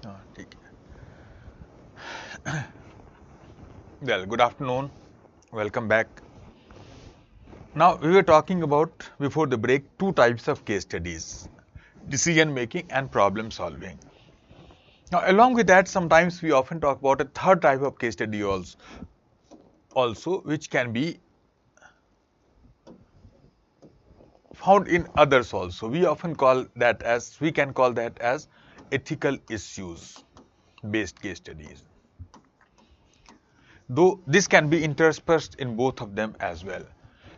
ठीक है. Well, good afternoon. Welcome back. Now, we were talking about, before the break, two types of case studies: decision making and problem solving. Now, along with that, sometimes we often talk about a third type of case study also, which can be found in others also. We often call that as, we can call that as ethical issues based case studies. Though this can be interspersed in both of them as well.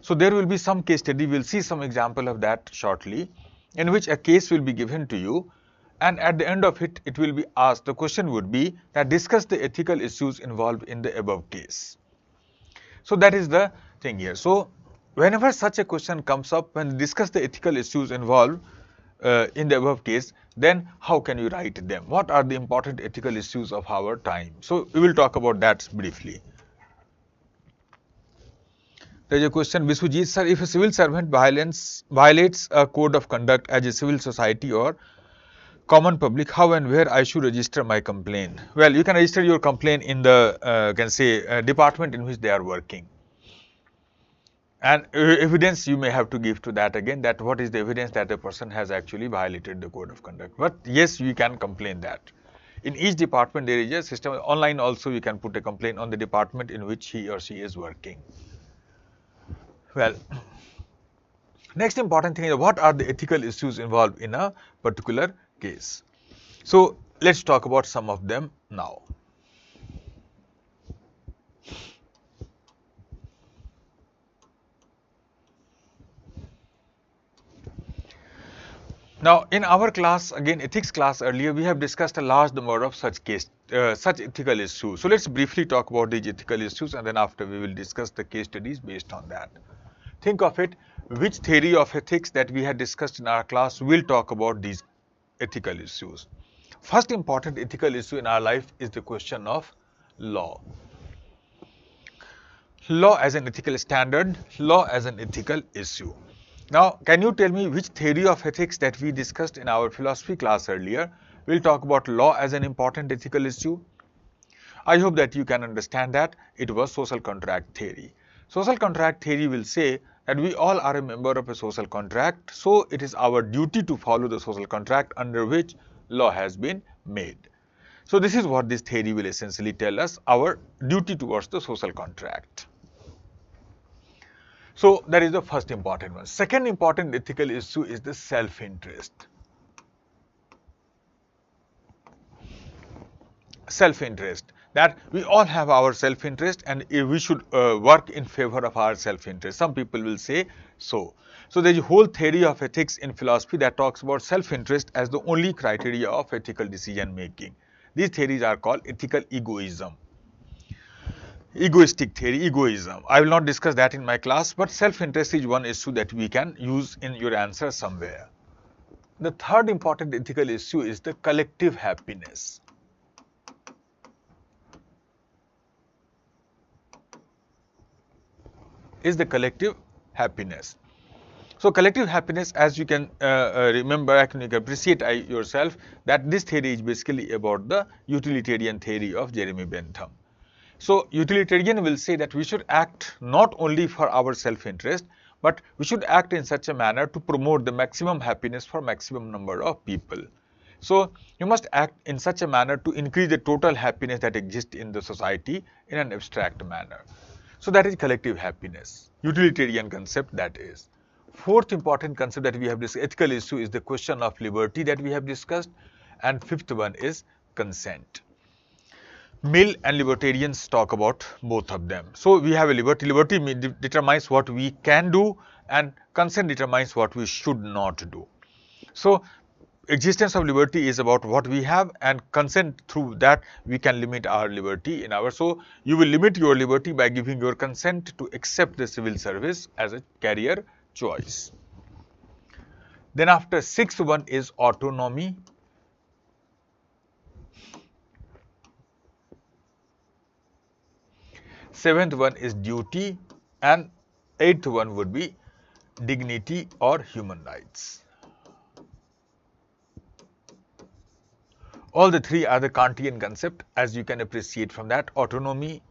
So there will be some case study, we'll see some example of that shortly, in which a case will be given to you, and at the end of it, it will be asked, the question would be that discuss the ethical issues involved in the above case. So that is the thing here. So whenever such a question comes up, when discuss the ethical issues involved in the above case, then how can you write them? What are the important ethical issues of our time? So we will talk about that briefly. There is a question, Biswajit sir, if a civil servant violates a code of conduct as a civil society or common public, how and where I should register my complaint? Well, you can register your complaint in the department in which they are working. And evidence you may have to give to that again, that what is the evidence that a person has actually violated the code of conduct. But yes, you can complain that. In each department there is a system. Online also you can put a complaint on the department in which he or she is working. Well, next important thing is, what are the ethical issues involved in a particular case? So let's talk about some of them now. Now, in our class, again ethics class earlier, we have discussed a large number of such ethical issues. So let's briefly talk about these ethical issues, and then after we will discuss the case studies based on that. Think of it, which theory of ethics that we had discussed in our class will talk about these ethical issues. First important ethical issue in our life is the question of law. Law as an ethical standard, law as an ethical issue. Now, can you tell me which theory of ethics that we discussed in our philosophy class earlier will talk about law as an important ethical issue? I hope that you can understand that it was social contract theory. Social contract theory will say that we all are a member of a social contract, so it is our duty to follow the social contract under which law has been made. So this is what this theory will essentially tell us, our duty towards the social contract. So that is the first important one. Second important ethical issue is the self-interest. Self-interest, that we all have our self-interest and we should work in favor of our self-interest. Some people will say so. So there is a whole theory of ethics in philosophy that talks about self-interest as the only criteria of ethical decision making. These theories are called ethical egoism. Egoistic theory, egoism. I will not discuss that in my class, but self-interest is one issue that we can use in your answer somewhere. The third important ethical issue is the collective happiness. Is the collective happiness. So collective happiness, as you can remember, you can appreciate yourself, that this theory is basically about the utilitarian theory of Jeremy Bentham. So utilitarian will say that we should act not only for our self-interest, but we should act in such a manner to promote the maximum happiness for maximum number of people. So you must act in such a manner to increase the total happiness that exists in the society in an abstract manner. So that is collective happiness, utilitarian concept that is. Fourth important concept that we have discussed, ethical issue, is the question of liberty that we have discussed, and fifth one is consent. Mill and libertarians talk about both of them. So we have a liberty. Liberty determines what we can do, and consent determines what we should not do. So existence of liberty is about what we have, and consent, through that we can limit our liberty in our. So you will limit your liberty by giving your consent to accept the civil service as a career choice. Then after, sixth one is autonomy. Seventh one is duty, and eighth one would be dignity or human rights. All the three are the Kantian concept, as you can appreciate from that: autonomy,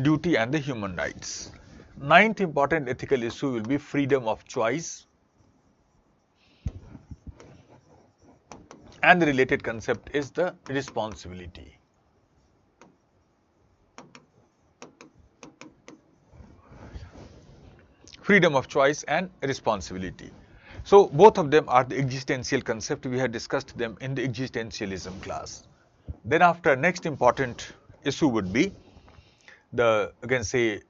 duty, and the human rights. Ninth important ethical issue will be freedom of choice, and the related concept is the responsibility. Freedom of choice and responsibility. So both of them are the existential concept. We had discussed them in the existentialism class. Then after, next important issue would be the, again say,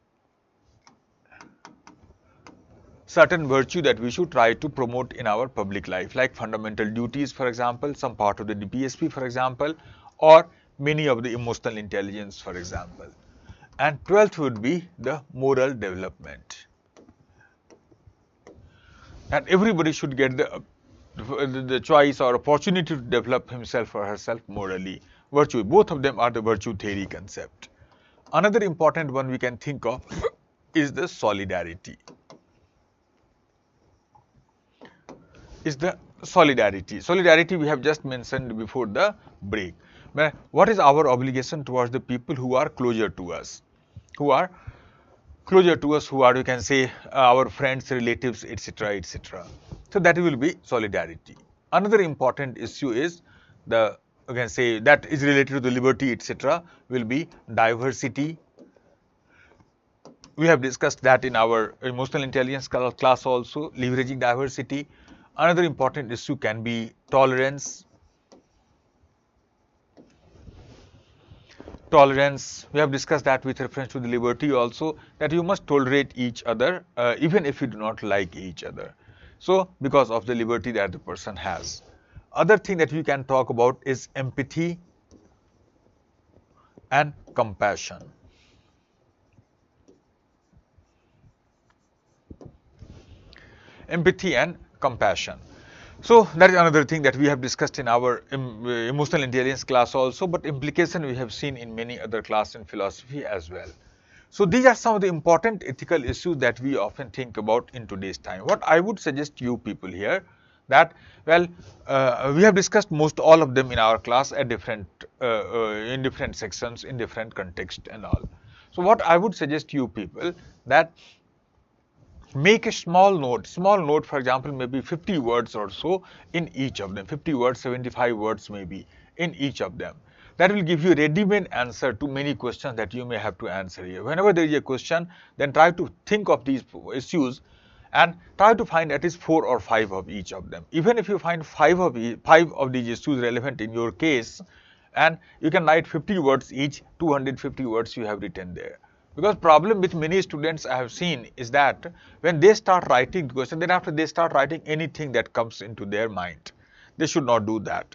certain virtue that we should try to promote in our public life, like fundamental duties, for example, some part of the DPSP, for example, or many of the emotional intelligence, for example. And 12th would be the moral development. And everybody should get the choice or opportunity to develop himself or herself morally. Virtue, both of them are the virtue theory concept. Another important one we can think of is the solidarity. Solidarity we have just mentioned before the break. But what is our obligation towards the people who are closer to us? Who are, you can say, our friends, relatives, etc., etc. So that will be solidarity. Another important issue is the, you can say, that is related to the liberty, etc., will be diversity. We have discussed that in our emotional intelligence class also, leveraging diversity. Another important issue can be tolerance. We have discussed that with reference to the liberty also, that you must tolerate each other even if you do not like each other. So because of the liberty that the person has. Other thing that we can talk about is empathy and compassion. Empathy and compassion. So that is another thing that we have discussed in our emotional intelligence class also, but implication we have seen in many other classes in philosophy as well. So these are some of the important ethical issues that we often think about in today's time. What I would suggest you people here, that, well, we have discussed most all of them in our class at in different sections, in different context and all. So what I would suggest you people, that make a small note, for example, maybe 50 words or so in each of them, 50 words, 75 words maybe in each of them. That will give you a ready-made answer to many questions that you may have to answer here. Whenever there is a question, then try to think of these issues and try to find at least 4 or 5 of each of them. Even if you find 5 of these issues relevant in your case, and you can write 50 words each, 250 words you have written there. Because problem with many students I have seen is that when they start writing the question, then after they start writing anything that comes into their mind. They should not do that.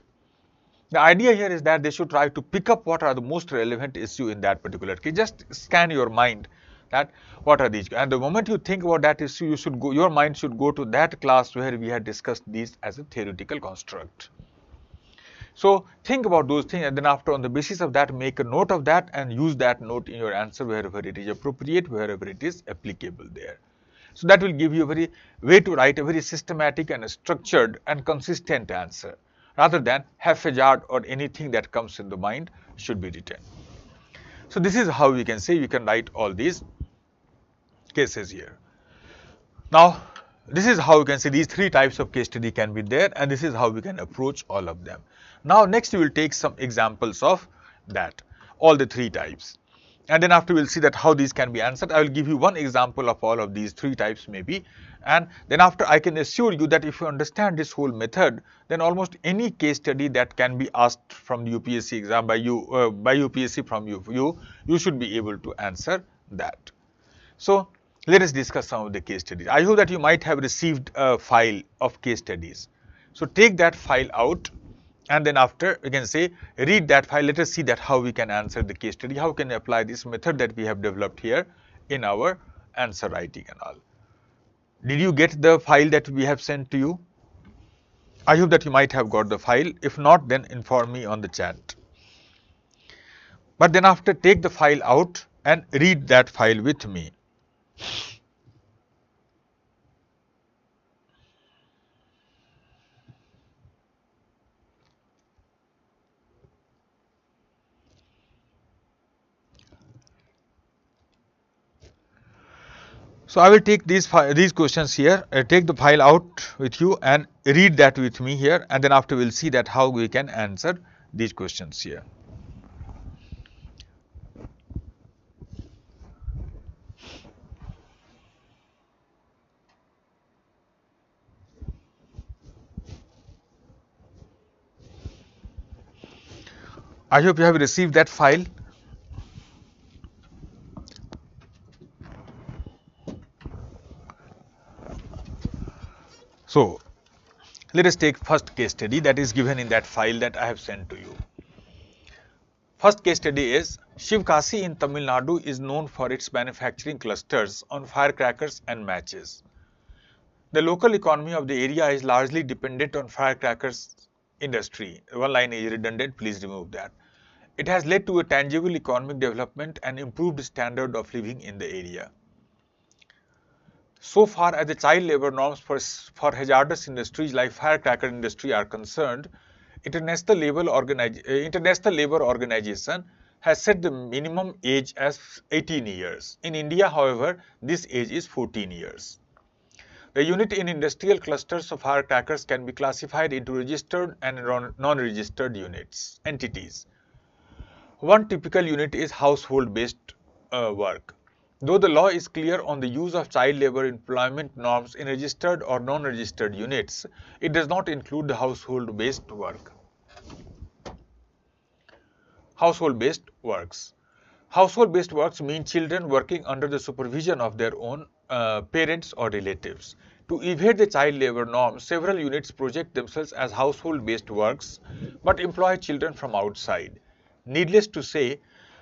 The idea here is that they should try to pick up what are the most relevant issue in that particular case. Just scan your mind that what are these, and the moment you think about that issue, you should go, your mind should go to that class where we had discussed these as a theoretical construct. So think about those things, and then after, on the basis of that, make a note of that and use that note in your answer wherever it is appropriate, wherever it is applicable there. So that will give you a very way to write a very systematic and a structured and consistent answer, rather than haphazard or anything that comes in the mind should be written. So this is how we can say you can write all these cases here. Now, this is how you can see these 3 types of case study can be there, and this is how we can approach all of them. Now, next we will take some examples of that, all the 3 types. And then after we will see that how these can be answered. I will give you one example of all of these 3 types maybe. And then after, I can assure you that if you understand this whole method, then almost any case study that can be asked from the UPSC exam by UPSC from you should be able to answer that. So let us discuss some of the case studies. I hope that you might have received a file of case studies. So take that file out, and then after, you can say, read that file. Let us see that how we can answer the case study, how can we apply this method that we have developed here in our answer writing and all. Did you get the file that we have sent to you? I hope that you might have got the file. If not, then inform me on the chat. But then after, take the file out and read that file with me. So I will take these questions here, take the file out with you and read that with me here, and then after we'll see that how we can answer these questions here. I hope you have received that file. So let us take first case study that is given in that file that I have sent to you. First case study is Shivkasi in Tamil Nadu is known for its manufacturing clusters on firecrackers and matches. The local economy of the area is largely dependent on firecrackers industry. One line is redundant, please remove that. It has led to a tangible economic development and improved standard of living in the area. So far as the child labor norms for hazardous industries like firecracker industry are concerned, International Labour Organization has set the minimum age as 18 years. In India, however, this age is 14 years. The unit in industrial clusters of firecrackers can be classified into registered and non-registered entities. One typical unit is household-based work. Though the law is clear on the use of child labor employment norms in registered or non-registered units, it does not include the household-based work. Household-based works. Household-based works mean children working under the supervision of their own parents or relatives. To evade the child labor norms, several units project themselves as household-based works but employ children from outside. Needless to say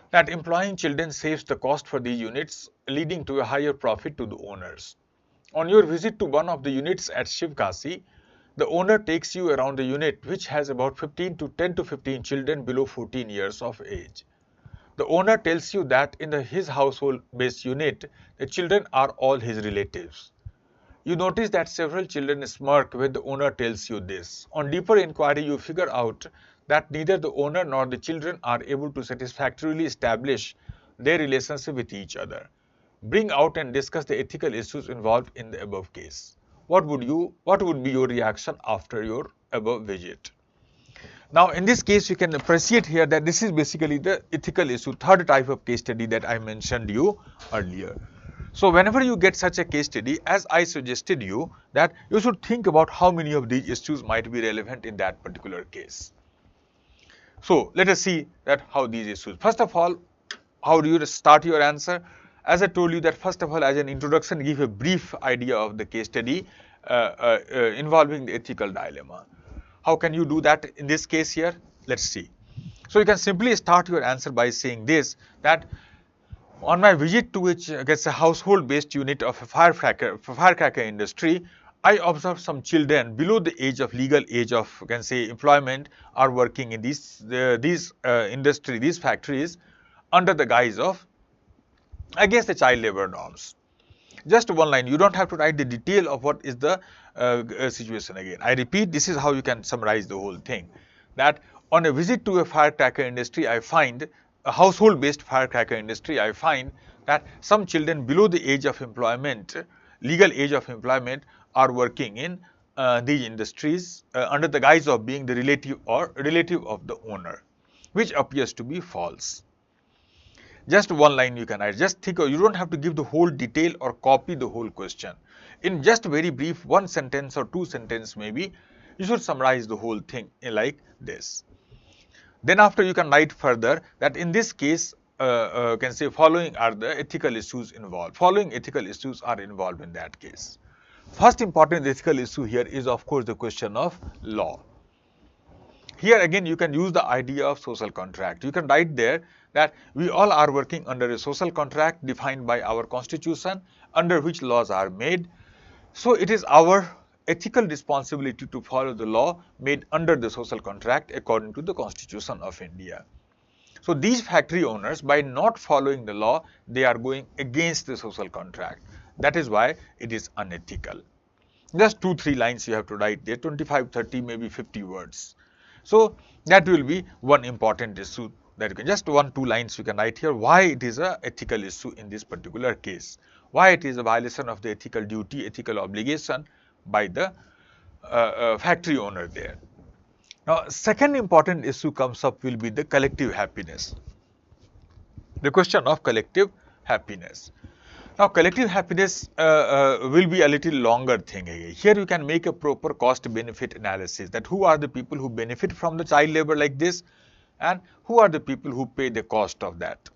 that employing children saves the cost for these units, leading to a higher profit to the owners. On your visit to one of the units at Shivkasi, the owner takes you around the unit, which has about 10 to 15 children below 14 years of age. The owner tells you that in his household-based unit, the children are all his relatives. You notice that several children smirk when the owner tells you this. On deeper inquiry, you figure out that neither the owner nor the children are able to satisfactorily establish their relationship with each other. Bring out and discuss the ethical issues involved in the above case. What would be your reaction after your above visit? Now, in this case, you can appreciate here that this is basically the ethical issue, third type of case study that I mentioned you earlier. So, whenever you get such a case study, as I suggested you, that you should think about how many of these issues might be relevant in that particular case. So, let us see that how these issues. First of all, how do you start your answer? As I told you that first of all, as an introduction, give a brief idea of the case study involving the ethical dilemma. How can you do that in this case here? Let's see. So you can simply start your answer by saying this, that on my visit to which gets a household-based unit of a firecracker industry, I observed some children below the legal age of, you can say, employment are working in these factories under the guise of, against the child labor norms. Just one line, you don't have to write the detail of what is the situation again. I repeat, this is how you can summarize the whole thing. That on a visit to a firecracker industry, I find, a household-based firecracker industry, I find that some children below the age of employment, legal age of employment, are working in these industries under the guise of being the relative of the owner, which appears to be false. Just one line you can write. Just think, you don't have to give the whole detail or copy the whole question. In just very brief, one sentence or two sentences maybe, you should summarize the whole thing like this. Then after you can write further that in this case, you can say following are the ethical issues involved. Following ethical issues are involved in that case. First important ethical issue here is of course the question of law. Here again you can use the idea of social contract. You can write there that we all are working under a social contract defined by our constitution, under which laws are made. So it is our ethical responsibility to follow the law made under the social contract according to the Constitution of India. So these factory owners, by not following the law, they are going against the social contract. That is why it is unethical. Just 2-3 lines you have to write there, 25, 30, maybe 50 words. So that will be one important issue that you can just 1-2 lines you can write here why it is a ethical issue in this particular case, why it is a violation of the ethical duty, ethical obligation by the factory owner there. Now, second important issue comes up will be the collective happiness. The question of collective happiness. Now, collective happiness will be a little longer thing here. Here you can make a proper cost benefit analysis, that who are the people who benefit from the child labor like this and who are the people who pay the cost of that.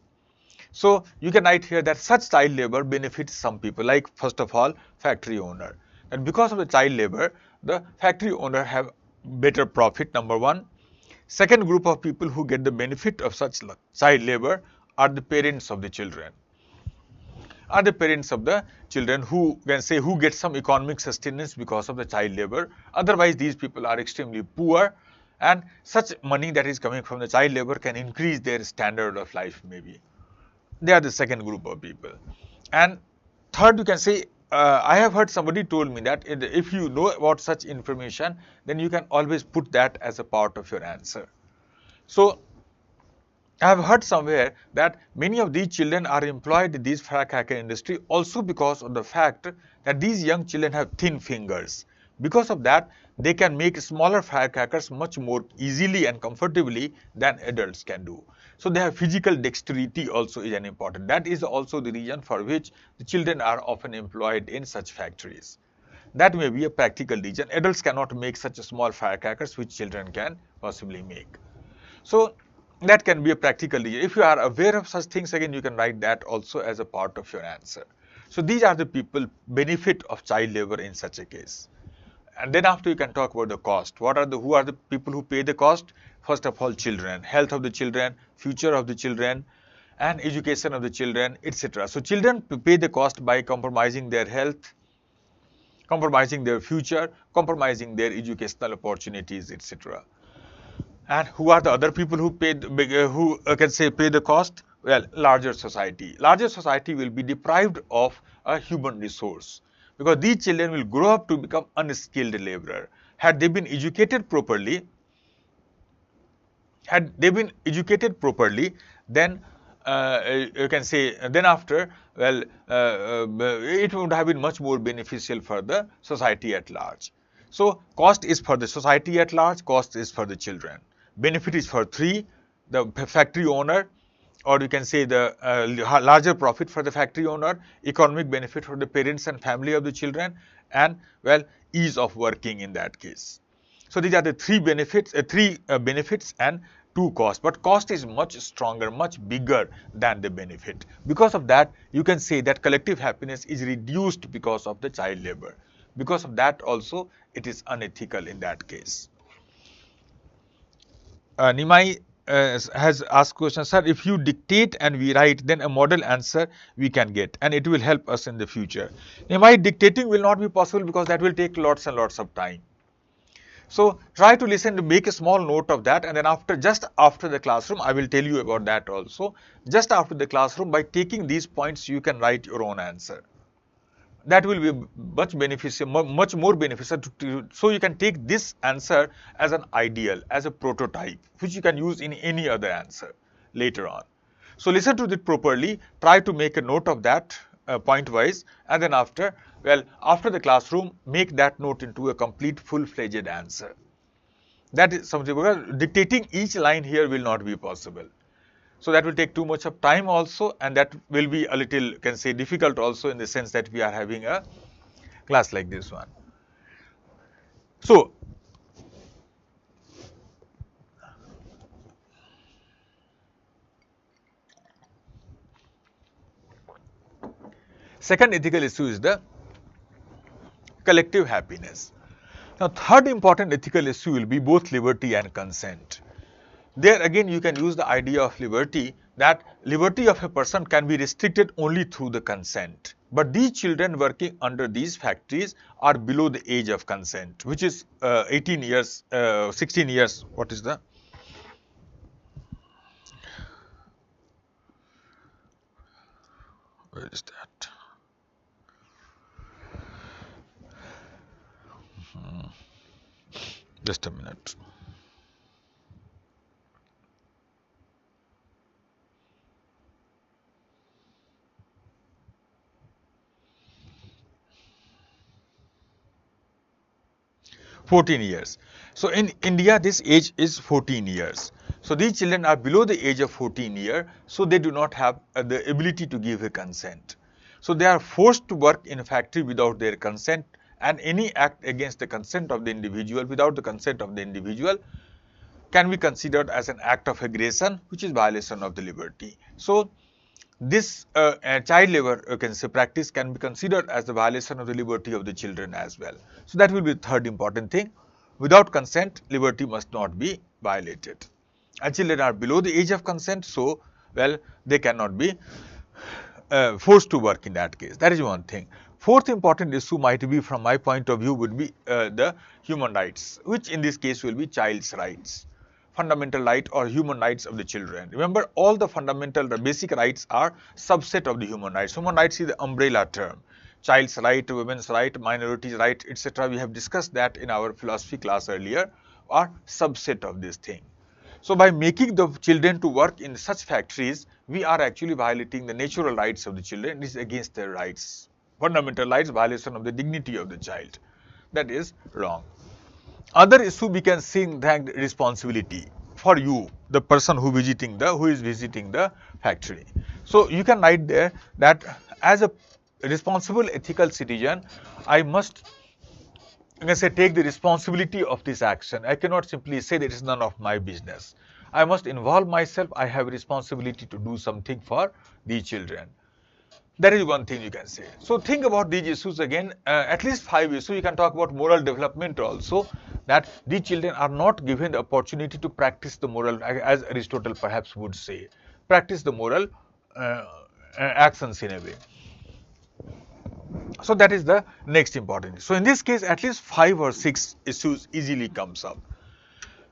So, you can write here that such child labor benefits some people, like first of all factory owner. And because of the child labor, the factory owner have better profit, number one. Second group of people who get the benefit of such child labor are the parents of the children. Are the parents of the children who can say who get some economic sustenance because of the child labor. Otherwise, these people are extremely poor, and such money that is coming from the child labor can increase their standard of life maybe. They are the second group of people. And third, you can say, I have heard somebody told me that if you know about such information, then you can always put that as a part of your answer. So, I have heard somewhere that many of these children are employed in this firecracker industry also because of the fact that these young children have thin fingers. Because of that, they can make smaller firecrackers much more easily and comfortably than adults can do. So they have physical dexterity also is an important. That is also the reason for which the children are often employed in such factories. That may be a practical reason. Adults cannot make such small firecrackers which children can possibly make. So that can be a practical reason. If you are aware of such things, again you can write that also as a part of your answer. So these are the people benefit of child labor in such a case. And then after you can talk about the cost. Who are the people who pay the cost? First of all, children, health of the children, future of the children, and education of the children, etc. So children pay the cost by compromising their health, compromising their future, compromising their educational opportunities, etc. And who are the other people who pay pay the cost? Well, larger society. Larger society will be deprived of a human resource because these children will grow up to become unskilled laborer. Had they been educated properly, then you can say then after, well, it would have been much more beneficial for the society at large. So cost is for the society at large, cost is for the children. Benefit is for three, the factory owner, or you can say the larger profit for the factory owner, economic benefit for the parents and family of the children, and well, ease of working in that case. So these are the three benefits and two costs. But cost is much stronger, much bigger than the benefit. Because of that, you can say that collective happiness is reduced because of the child labor. Because of that also, it is unethical in that case. Nimai has asked question, sir, if you dictate and we write, then a model answer we can get and it will help us in the future. Nimai, dictating will not be possible because that will take lots and lots of time. So try to listen, to make a small note of that, and then just after the classroom, I will tell you about that also. Just after the classroom, by taking these points, you can write your own answer. That will be much beneficial, much more beneficial. So you can take this answer as an ideal, as a prototype, which you can use in any other answer later on. So listen to it properly. Try to make a note of that point wise, and then after the classroom, make that note into a complete full-fledged answer. That is something, because dictating each line here will not be possible. So that will take too much of time also, and that will be a little, can say, difficult also in the sense that we are having a class like this one. So second ethical issue is the collective happiness. Now, third important ethical issue will be both liberty and consent. There again you can use the idea of liberty, that liberty of a person can be restricted only through the consent. But these children working under these factories are below the age of consent, which is 18 years, 16 years. What is the? Where is that? Just a minute. 14 years. So in India, this age is 14 years. So these children are below the age of 14 years, so they do not have the ability to give a consent. So they are forced to work in a factory without their consent, and any act against the consent of the individual, without the consent of the individual, can be considered as an act of aggression, which is violation of the liberty. So this child labor, you can say, practice can be considered as the violation of the liberty of the children as well. So that will be the third important thing. Without consent, liberty must not be violated. And children are below the age of consent, so well, they cannot be forced to work in that case. That is one thing. Fourth important issue might be, from my point of view, would be the human rights, which in this case will be child's rights. Fundamental right or human rights of the children. Remember, all the fundamental, the basic rights are subset of the human rights. Human rights is the umbrella term. Child's right, women's right, minorities right, etc. We have discussed that in our philosophy class earlier, are subset of this thing. So by making the children to work in such factories, we are actually violating the natural rights of the children. It is against their rights. Fundamental rights, violation of the dignity of the child. That is wrong. Other issue we can see that responsibility for you, the person who is visiting the factory. So you can write there that as a responsible ethical citizen, I must, you can say, take the responsibility of this action. I cannot simply say that it is none of my business. I must involve myself. I have a responsibility to do something for the children. That is one thing you can say. So think about these issues again, at least 5 issues. You can talk about moral development also, that these children are not given the opportunity to practice the moral, as Aristotle perhaps would say, practice the moral actions in a way. So that is the next important. So in this case, at least 5 or 6 issues easily comes up.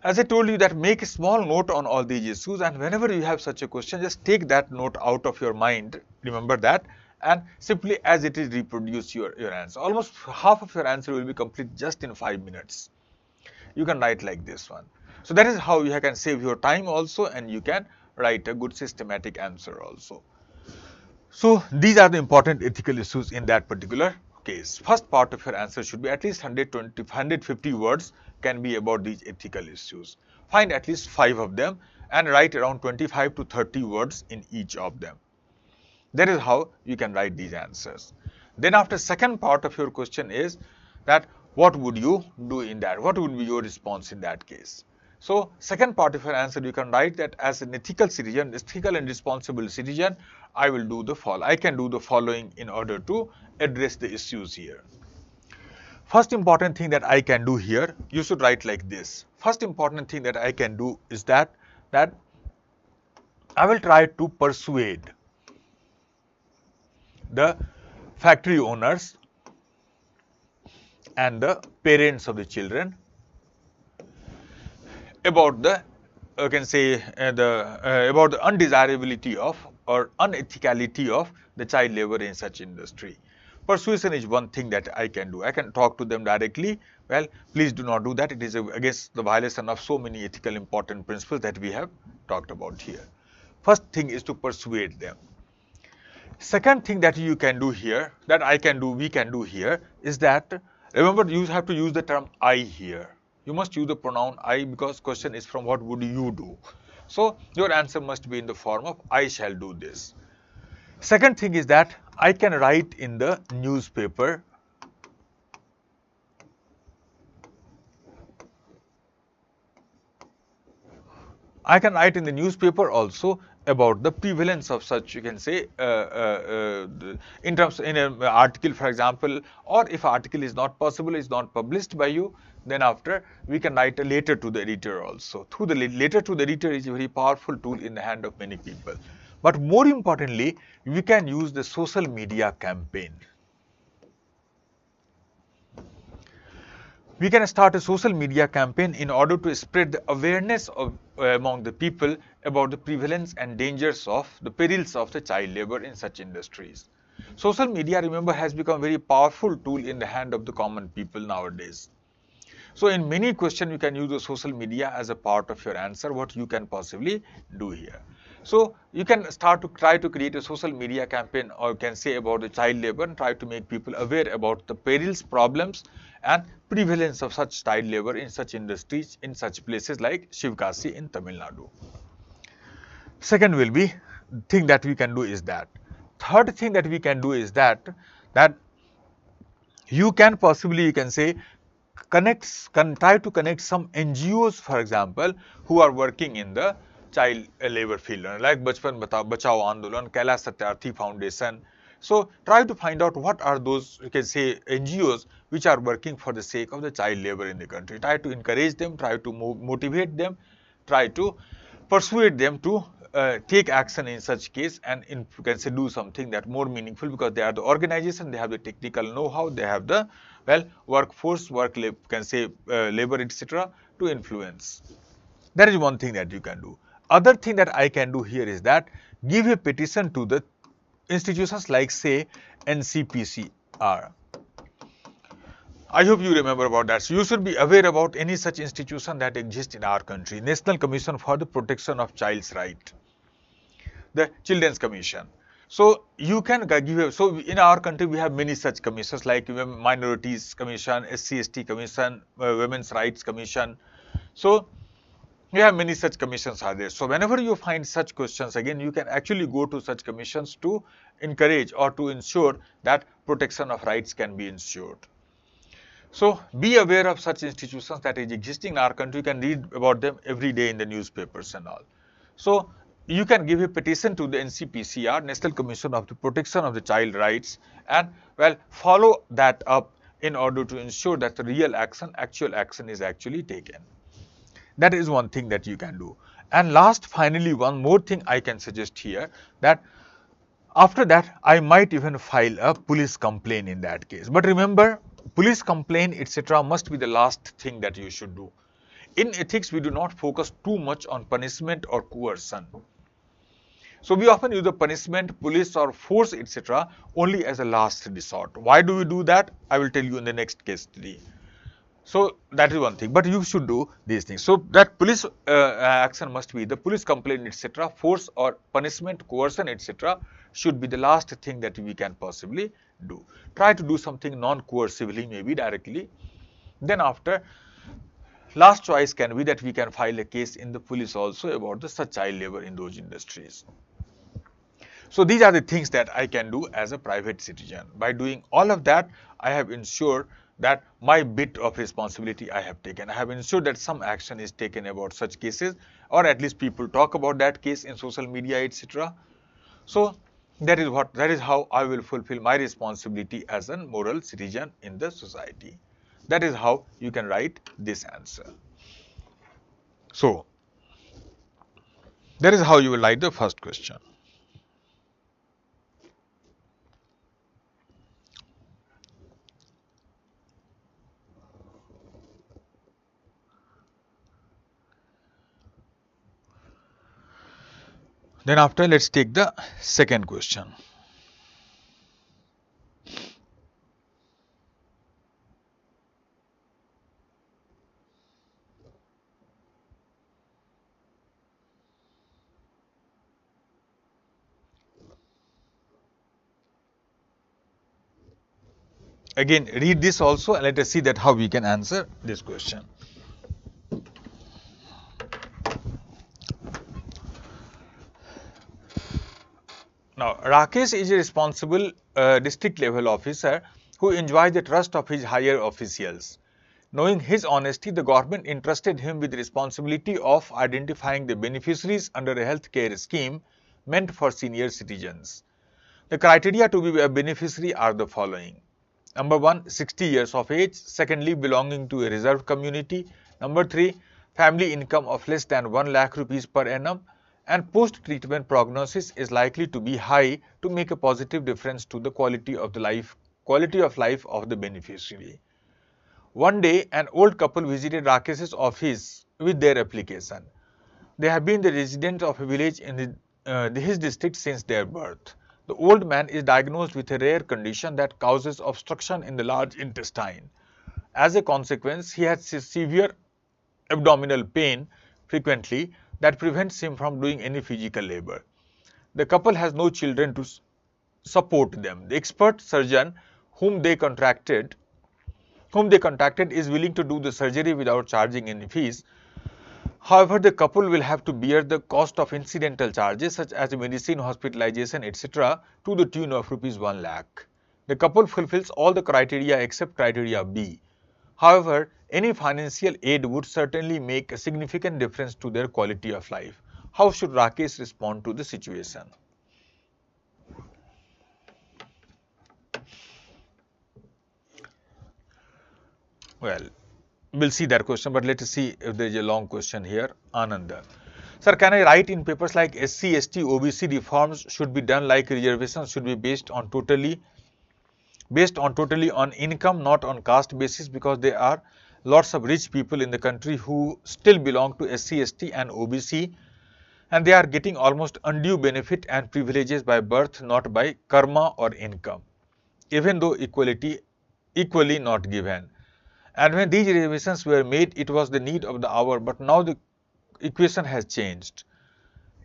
As I told you that make a small note on all these issues, and whenever you have such a question, just take that note out of your mind, remember that, and simply as it is reproduce your answer. Almost half of your answer will be complete just in 5 minutes. You can write like this one. So that is how you can save your time also, and you can write a good systematic answer also. So these are the important ethical issues in that particular case. First part of your answer should be at least 150 words can be about these ethical issues. Find at least 5 of them and write around 25 to 30 words in each of them. That is how you can write these answers. Then after second part of your question is that what would you do in that? What would be your response in that case? So second part of your answer, you can write that as an ethical citizen, ethical and responsible citizen, I will do the following. I can do the following in order to address the issues here. First important thing that I can do here, you should write like this. First important thing that I can do is that I will try to persuade the factory owners and the parents of the children about the, you can say, about the undesirability of or unethicality of the child labor in such industry. Persuasion is one thing that I can do. I can talk to them directly. Well, please do not do that. It is against the violation of so many ethical important principles that we have talked about here. First thing is to persuade them. Second thing that you can do here, that I can do, we can do here, is that, remember, you have to use the term I here. You must use the pronoun I, because question is from what would you do. So your answer must be in the form of I shall do this. Second thing is that I can write in the newspaper also about the prevalence of such, you can say, in terms in an article, for example, or if article is not possible, is not published by you, then after we can write a letter to the editor also. Through the letter to the editor is a very powerful tool in the hand of many people. But more importantly, we can use the social media campaign. We can start a social media campaign in order to spread the awareness of, among the people about the prevalence and dangers of the perils of the child labor in such industries. Social media, remember, has become a very powerful tool in the hand of the common people nowadays. So in many questions, you can use the social media as a part of your answer, what you can possibly do here. So you can start to try to create a social media campaign, or you can say about the child labor, and try to make people aware about the perils, problems and prevalence of such child labor in such industries in such places like Shivkasi in Tamil Nadu. Second will be thing that we can do is that. Third thing that we can do is that you can possibly, you can say, try to connect some NGOs, for example, who are working in the child labor field, like Bachpan Bachao Andolan, Kailash Satyarthi Foundation. So try to find out what are those, you can say, NGOs which are working for the sake of the child labor in the country. Try to encourage them, try to motivate them, try to persuade them to take action in such case, and you can say do something that more meaningful, because they are the organization, they have the technical know-how, they have the workforce, can say labor, etc. to influence. That is one thing that you can do. Other thing that I can do here is that give a petition to the institutions like say NCPCR. I hope you remember about that. So you should be aware about any such institution that exists in our country. National Commission for the Protection of Child's Right, the Children's Commission. So you can give, so in our country we have many such commissions like Minorities Commission, SC/ST Commission, Women's Rights Commission. So we have many such commissions are there. So whenever you find such questions, again you can actually go to such commissions to encourage or to ensure that protection of rights can be ensured. So be aware of such institutions that is existing in our country. You can read about them every day in the newspapers and all. So you can give a petition to the NCPCR, National Commission of the Protection of the Child Rights, and follow that up in order to ensure that the real action, actual action is actually taken. That is one thing that you can do. And last, finally, one more thing I can suggest here, that after that I might even file a police complaint in that case. But remember, police complaint, etc. must be the last thing that you should do. In ethics, we do not focus too much on punishment or coercion. So we often use the punishment, police or force, etc. only as a last resort. Why do we do that? I will tell you in the next case study. So that is one thing, but you should do these things. So that police action must be the police complaint, etc. Force or punishment, coercion, etc. should be the last thing that we can possibly do. Try to do something non-coercively, maybe directly. Then after, last choice can be that we can file a case in the police also about the such child labor in those industries. So these are the things that I can do as a private citizen. By doing all of that, I have ensured that my bit of responsibility I have taken. I have ensured that some action is taken about such cases, or at least people talk about that case in social media, etc. So that is how I will fulfill my responsibility as a moral citizen in the society. That is how you can write this answer. So that is how you will write the first question. Then after, let's take the second question. Again, read this also and let us see that how we can answer this question. Now, Rakesh is a responsible district level officer who enjoys the trust of his higher officials. Knowing his honesty, the government entrusted him with the responsibility of identifying the beneficiaries under a health care scheme meant for senior citizens. The criteria to be a beneficiary are the following. Number 1, 60 years of age. Secondly, belonging to a reserved community. Number 3, family income of less than 1 lakh rupees per annum. And post-treatment prognosis is likely to be high to make a positive difference to the quality of life of the beneficiary. One day, an old couple visited Rakesh's office with their application. They have been the residents of a village in his district since their birth. The old man is diagnosed with a rare condition that causes obstruction in the large intestine. As a consequence, he has severe abdominal pain frequently, that prevents him from doing any physical labor. The couple has no children to support them. The expert surgeon whom they contacted is willing to do the surgery without charging any fees. However, the couple will have to bear the cost of incidental charges such as medicine, hospitalization, etc. to the tune of rupees 1 lakh. The couple fulfills all the criteria except criteria B. However, any financial aid would certainly make a significant difference to their quality of life. How should Rakesh respond to the situation? Well, we'll see that question, but let us see if there is a long question here. Ananda. Sir, can I write in papers like SC, ST, OBC reforms should be done like reservations should be based on totally on income, not on caste basis, because there are lots of rich people in the country who still belong to SC, ST and OBC, and they are getting almost undue benefit and privileges by birth, not by karma or income, even though equally not given. And when these reservations were made, it was the need of the hour, but now the equation has changed.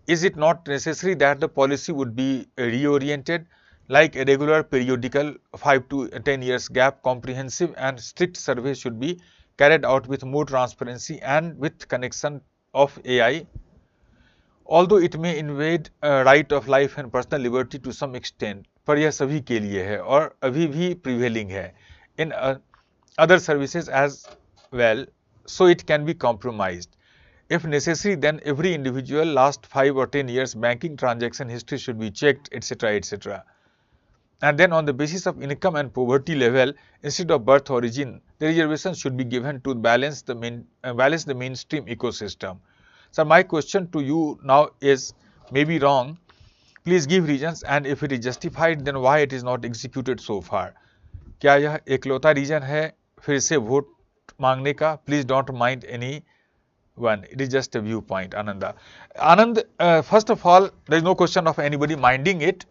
Is it not necessary that the policy would be reoriented, like a regular periodical 5 to 10 years gap comprehensive and strict survey should be carried out with more transparency and with connection of AI? Although it may invade right of life and personal liberty to some extent, पर यह सभी के लिए है और अभी भी prevailing है in other services as well, so it can be compromised. If necessary, then every individual last 5 or 10 years banking transaction history should be checked, etc., etc. And then on the basis of income and poverty level, instead of birth origin, the reservation should be given to balance the mainstream ecosystem. So my question to you now is, maybe wrong, please give reasons, and if it is justified, then why it is not executed so far. क्या यह एकलौता reason है फिर से vote मांगने का? Please don't mind any one. It is just a viewpoint. Ananda. Anand, first of all, there is no question of anybody minding it.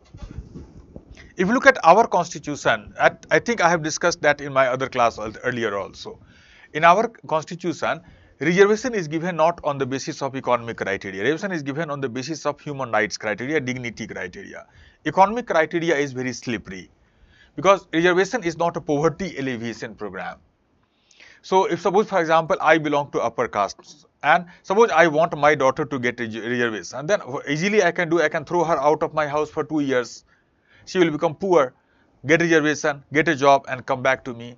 If you look at our constitution, I think I have discussed that in my other class earlier also. In our constitution, reservation is given not on the basis of economic criteria. Reservation is given on the basis of human rights criteria, dignity criteria. Economic criteria is very slippery because reservation is not a poverty alleviation program. So if suppose, for example, I belong to upper castes and suppose I want my daughter to get a reservation, and then easily I can throw her out of my house for 2 years. She will become poor, get a reservation, get a job and come back to me.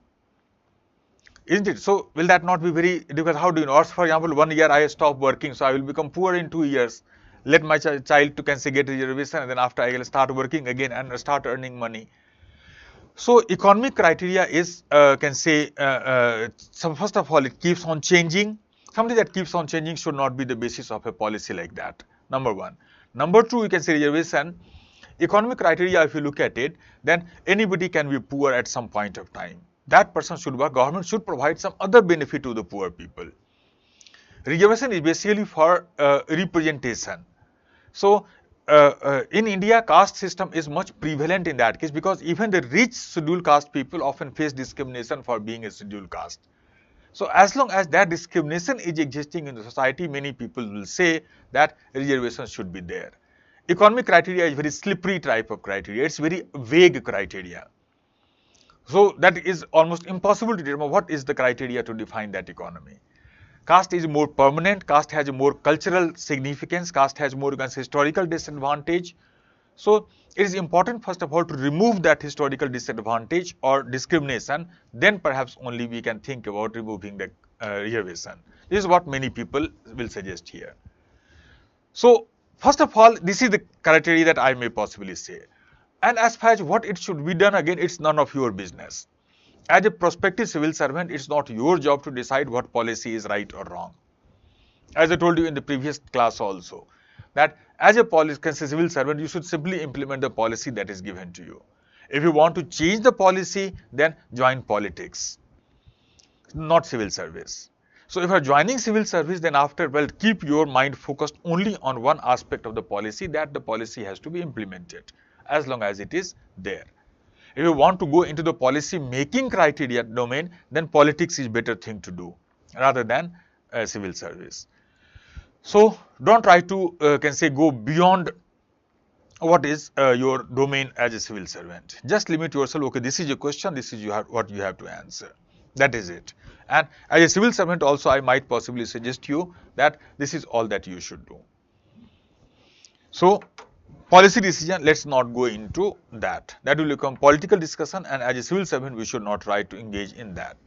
Isn't it? So will that not be very difficult? How do you know? Or for example, 1 year I stop working, so I will become poor in 2 years. Let my child to get a reservation, and then after I will start working again and start earning money. So economic criteria is so first of all, it keeps on changing. Something that keeps on changing should not be the basis of a policy like that. Number one. Number two, you can say reservation. Economic criteria, if you look at it, then anybody can be poor at some point of time. That person should work. Government should provide some other benefit to the poor people. Reservation is basically for representation. So in India, caste system is much prevalent in that case because even the rich scheduled caste people often face discrimination for being a scheduled caste. So as long as that discrimination is existing in the society, many people will say that reservation should be there. Economic criteria is very slippery type of criteria. It's very vague criteria. So that is almost impossible to determine what is the criteria to define that economy. Caste is more permanent, caste has a more cultural significance, caste has more historical disadvantage. So it is important first of all to remove that historical disadvantage or discrimination, then perhaps only we can think about removing the reservation. This is what many people will suggest here. So first of all, this is the criteria that I may possibly say. And as far as what it should be done, again, it's none of your business. As a prospective civil servant, it's not your job to decide what policy is right or wrong. As I told you in the previous class also, that as a civil servant, you should simply implement the policy that is given to you. If you want to change the policy, then join politics, not civil service. So if you are joining civil service, then after, well, keep your mind focused only on one aspect of the policy, that the policy has to be implemented as long as it is there. If you want to go into the policy making criteria domain, then politics is better thing to do rather than civil service. So don't try to can say go beyond what is your domain as a civil servant. Just limit yourself. Okay, this is your question. This is what you have to answer. That is it. And as a civil servant also, I might possibly suggest you that this is all that you should do. So policy decision, let's not go into that. That will become political discussion, and as a civil servant, we should not try to engage in that.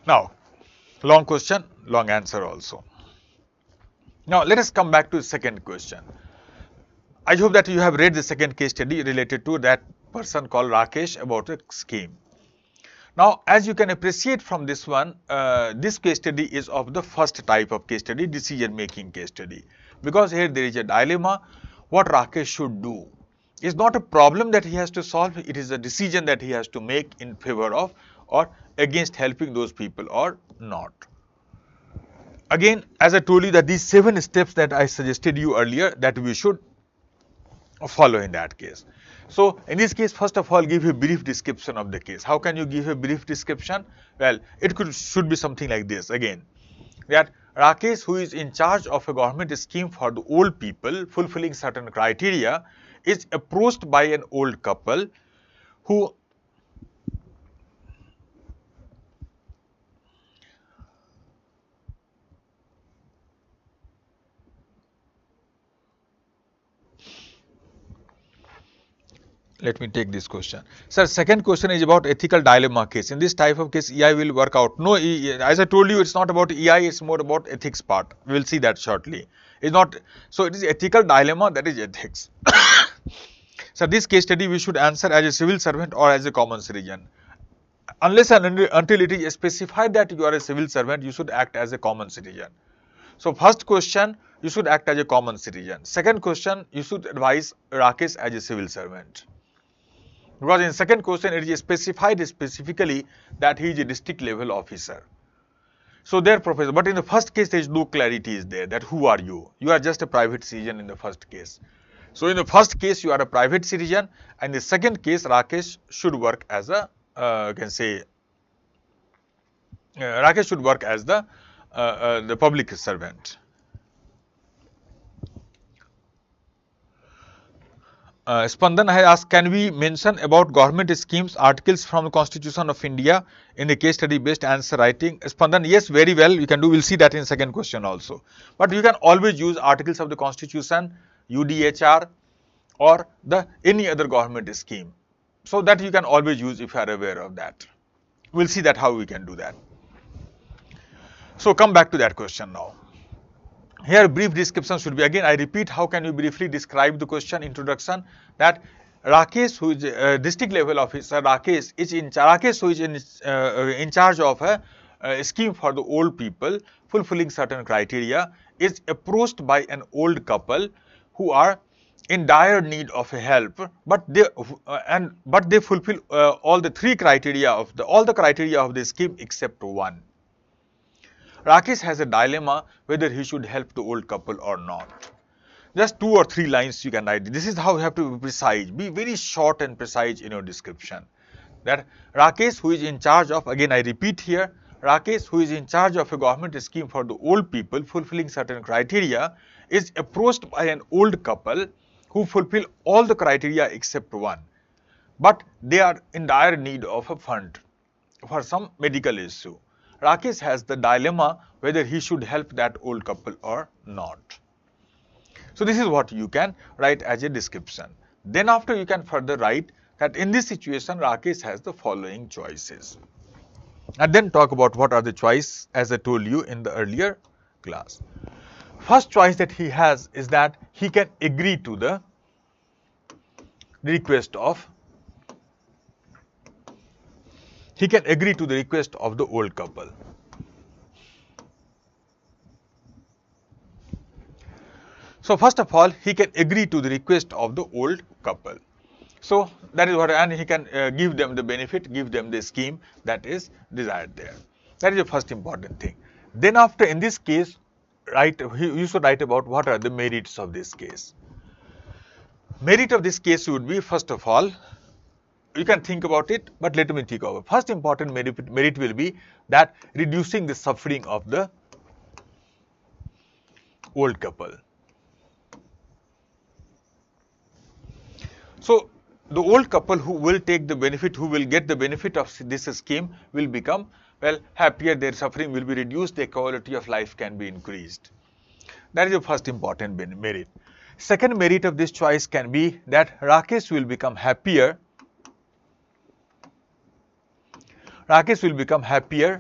Now, long question, long answer also. Now, let us come back to the second question. I hope that you have read the second case study related to that person called Rakesh about a scheme. Now, as you can appreciate from this one, this case study is of the first type of case study, decision-making case study. Because here there is a dilemma, what Rakesh should do. It's not a problem that he has to solve, it is a decision that he has to make in favor of or against helping those people or not. Again, as I told you that these 7 steps that I suggested you earlier that we should follow in that case. So, in this case, first of all, give a brief description of the case. How can you give a brief description? Well, it should be something like this again, that Rakesh, who is in charge of a government scheme for the old people fulfilling certain criteria, is approached by an old couple who let me take this question. Sir, second question is about ethical dilemma case. In this type of case, EI will work out. No, as I told you, it's not about EI, it's more about ethics part. We will see that shortly. It's not, so it is ethical dilemma, that is ethics. So this case study we should answer as a civil servant or as a common citizen. Unless and until it is specified that you are a civil servant, you should act as a common citizen. So first question, you should act as a common citizen. Second question, you should advise Rakesh as a civil servant. Because in second question, it is specified specifically that he is a district level officer. So there, professor, but in the first case, there is no clarity is there that who are you? You are just a private citizen in the first case. So in the first case, you are a private citizen, and in the second case, Rakesh should work as a, Rakesh should work as the public servant. Spandan has asked, can we mention about government schemes, articles from the Constitution of India in the case study based answer writing? Spandan, yes, very well, you can do, we'll see that in second question also. But you can always use articles of the Constitution, UDHR or any other government scheme. So that you can always use if you are aware of that. We'll see that how we can do that. So come back to that question now. Here brief description should be, again I repeat, how can you briefly describe the question introduction, that Rakesh, who is a district level officer, Rakesh who is in charge of a scheme for the old people fulfilling certain criteria, is approached by an old couple who are in dire need of help, but they fulfill all the criteria of the scheme except one. Rakesh has a dilemma whether he should help the old couple or not. Just 2 or 3 lines you can write. This is how you have to be precise. Be very short and precise in your description. That Rakesh, who is in charge of, again I repeat here, Rakesh, who is in charge of a government scheme for the old people fulfilling certain criteria, is approached by an old couple who fulfill all the criteria except one. But they are in dire need of a fund for some medical issue. Rakesh has the dilemma whether he should help that old couple or not. So this is what you can write as a description. Then after you can further write that in this situation Rakesh has the following choices. And then talk about what are the choices as I told you in the earlier class. First choice that he has is that he can agree to the request of the old couple. So first of all, he can agree to the request of the old couple. So that is what, and he can give them the benefit, give them the scheme that is desired there. That is the first important thing. Then after, in this case, you should write about what are the merits of this case. Merit of this case would be, first of all, you can think about it, but let me think about. First important merit will be that reducing the suffering of the old couple. So the old couple who will take the benefit, who will get the benefit of this scheme will become, well, happier, their suffering will be reduced, their quality of life can be increased. That is the first important merit. Second merit of this choice can be that Rakesh will become happier. Rakesh will become happy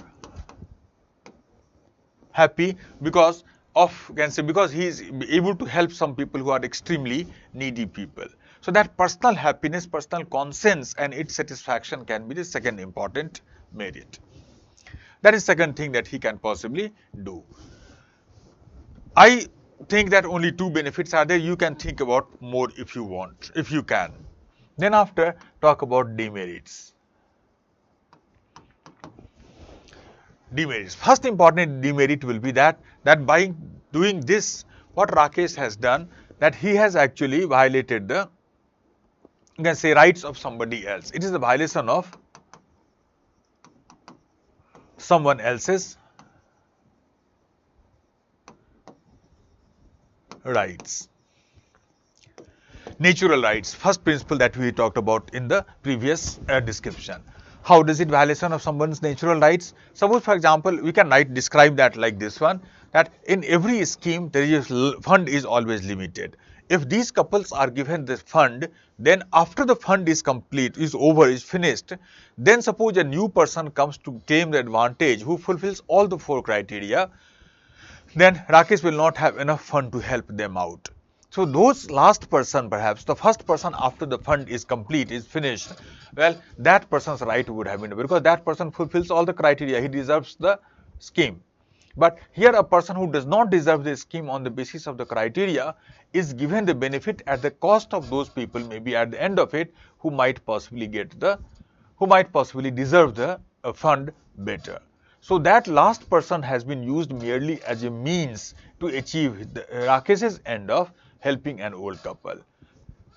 because of, can say, because he is able to help some people who are extremely needy people. So that personal happiness, personal conscience and its satisfaction can be the second important merit. That is second thing that he can possibly do. I think that only two benefits are there. You can think about more if you want, if you can. Then after, talk about demerits. Demerits. First important demerit will be that by doing this, what Rakesh has done, that he has actually violated the, you can say, rights of somebody else. It is a violation of someone else's rights. Natural rights, first principle that we talked about in the previous description. How does it violation of someone's natural rights? Suppose, for example, we can describe that like this one, that in every scheme there is fund is always limited. If these couples are given the fund, then after the fund is complete, is over, is finished, then suppose a new person comes to claim the advantage who fulfills all the four criteria, then Rakesh will not have enough fund to help them out. So those last person, perhaps the first person after the fund is complete, is finished, well, that person's right would have been, because that person fulfills all the criteria, he deserves the scheme. But here a person who does not deserve the scheme on the basis of the criteria is given the benefit at the cost of those people, maybe at the end of it, who might possibly deserve the fund better. So that last person has been used merely as a means to achieve Rakesh's end of helping an old couple.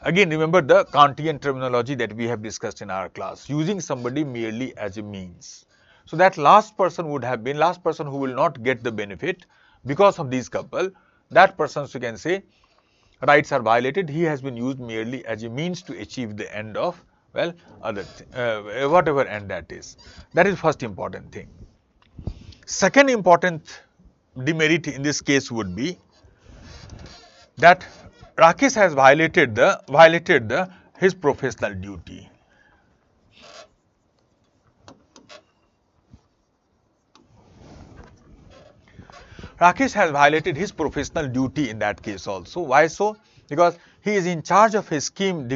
Again, remember the Kantian terminology that we have discussed in our class, using somebody merely as a means. So that last person would have been, last person who will not get the benefit because of these couple, that person, you can say, rights are violated, he has been used merely as a means to achieve the end of, well, whatever end that is. That is first important thing. Second important demerit in this case would be that Rakesh has violated his professional duty. Rakesh has violated his professional duty in that case also. Why so? Because he is in charge of his scheme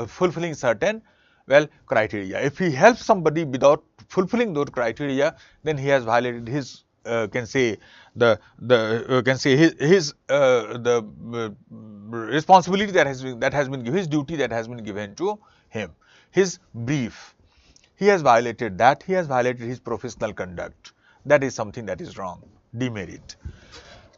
fulfilling certain, well, criteria. If he helps somebody without fulfilling those criteria, then he has violated his responsibility that has been given, his duty that has been given to him, his brief. He has violated that. He has violated his professional conduct. That is something that is wrong. Demerit.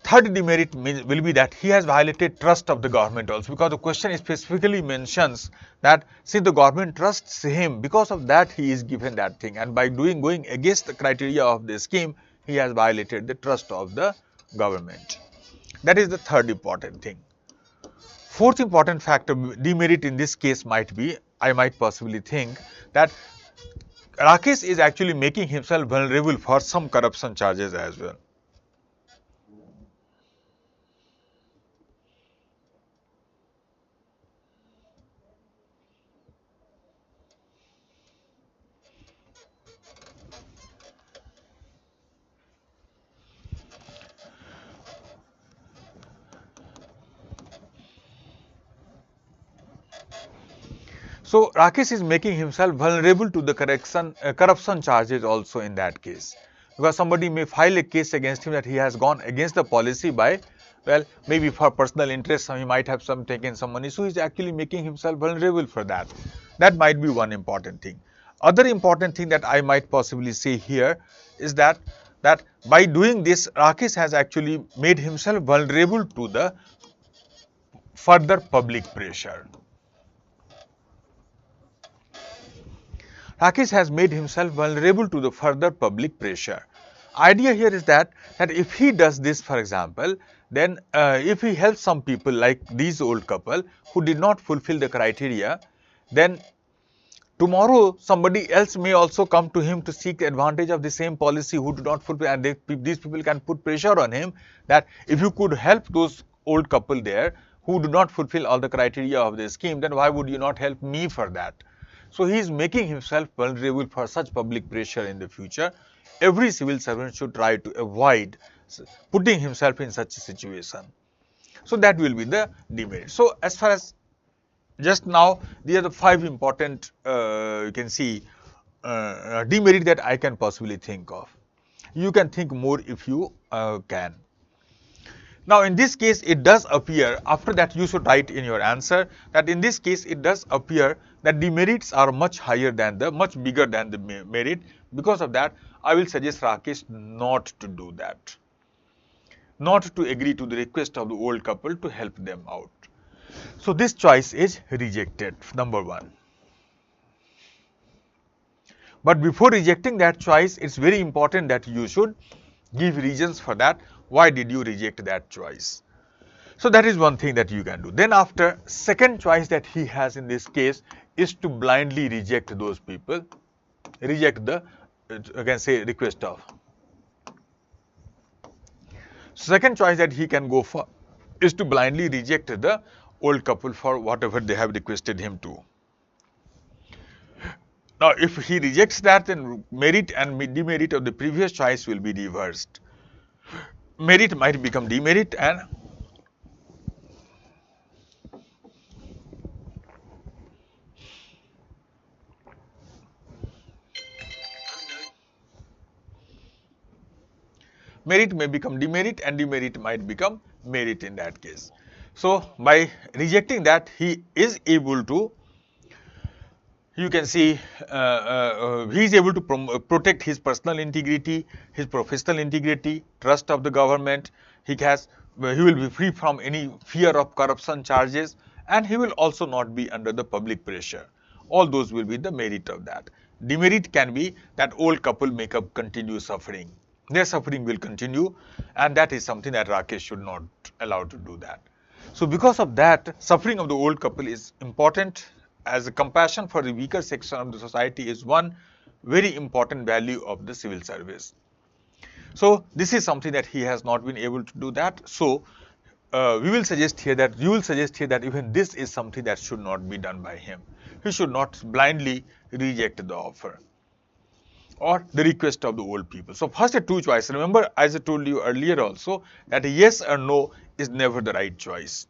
Third demerit will be that he has violated trust of the government also, because the question specifically mentions that since the government trusts him, because of that he is given that thing, and by going against the criteria of the scheme, he has violated the trust of the government. That is the third important thing. Fourth important factor, demerit in this case might be, I might possibly think that Rakesh is actually making himself vulnerable for some corruption charges as well. So Rakesh is making himself vulnerable to the corruption charges also in that case, because somebody may file a case against him that he has gone against the policy by, well, maybe for personal interest, he might have taken some money, so he's actually making himself vulnerable for that. That might be one important thing. Other important thing that I might possibly say here is that by doing this, Rakesh has actually made himself vulnerable to the further public pressure. Rakesh has made himself vulnerable to the further public pressure. Idea here is that if he does this, for example, then if he helps some people like these old couple who did not fulfill the criteria, then tomorrow somebody else may also come to him to seek advantage of the same policy who do not fulfill, and these people can put pressure on him that if you could help those old couple there who do not fulfill all the criteria of the scheme, then why would you not help me for that? So he is making himself vulnerable for such public pressure in the future. Every civil servant should try to avoid putting himself in such a situation. So that will be the demerit. So as far as just now, these are the 5 important, you can see, demerit that I can possibly think of. You can think more if you can. Now, in this case, it does appear, after that you should write in your answer that in this case, it does appear that demerits are much higher than much bigger than the merit. Because of that, I will suggest Rakesh not to do that, not to agree to the request of the old couple to help them out. So this choice is rejected, number 1. But before rejecting that choice, it's very important that you should give reasons for that. Why did you reject that choice? So that is one thing that you can do. Then after, second choice that he has in this case is to blindly reject those people, reject the, you can say, request of. Second choice that he can go for is to blindly reject the old couple for whatever they have requested him to. Now, if he rejects that, then merit and demerit of the previous choice will be reversed. Merit might become demerit and merit may become demerit and demerit might become merit in that case. So, by rejecting that, he is able to, you can see, he is able to protect his personal integrity, his professional integrity, trust of the government. He will be free from any fear of corruption charges, and he will also not be under the public pressure. All those will be the merit of that. Demerit can be that old couple make up continue suffering. Their suffering will continue, and that is something that Rakesh should not allow to do that. So because of that, suffering of the old couple is important, as a compassion for the weaker section of the society is one very important value of the civil service. So this is something that he has not been able to do that. So we will suggest here that, you will suggest here that even this is something that should not be done by him. He should not blindly reject the offer or the request of the old people. So first, 2 choices. Remember, as I told you earlier also, that a yes or no is never the right choice.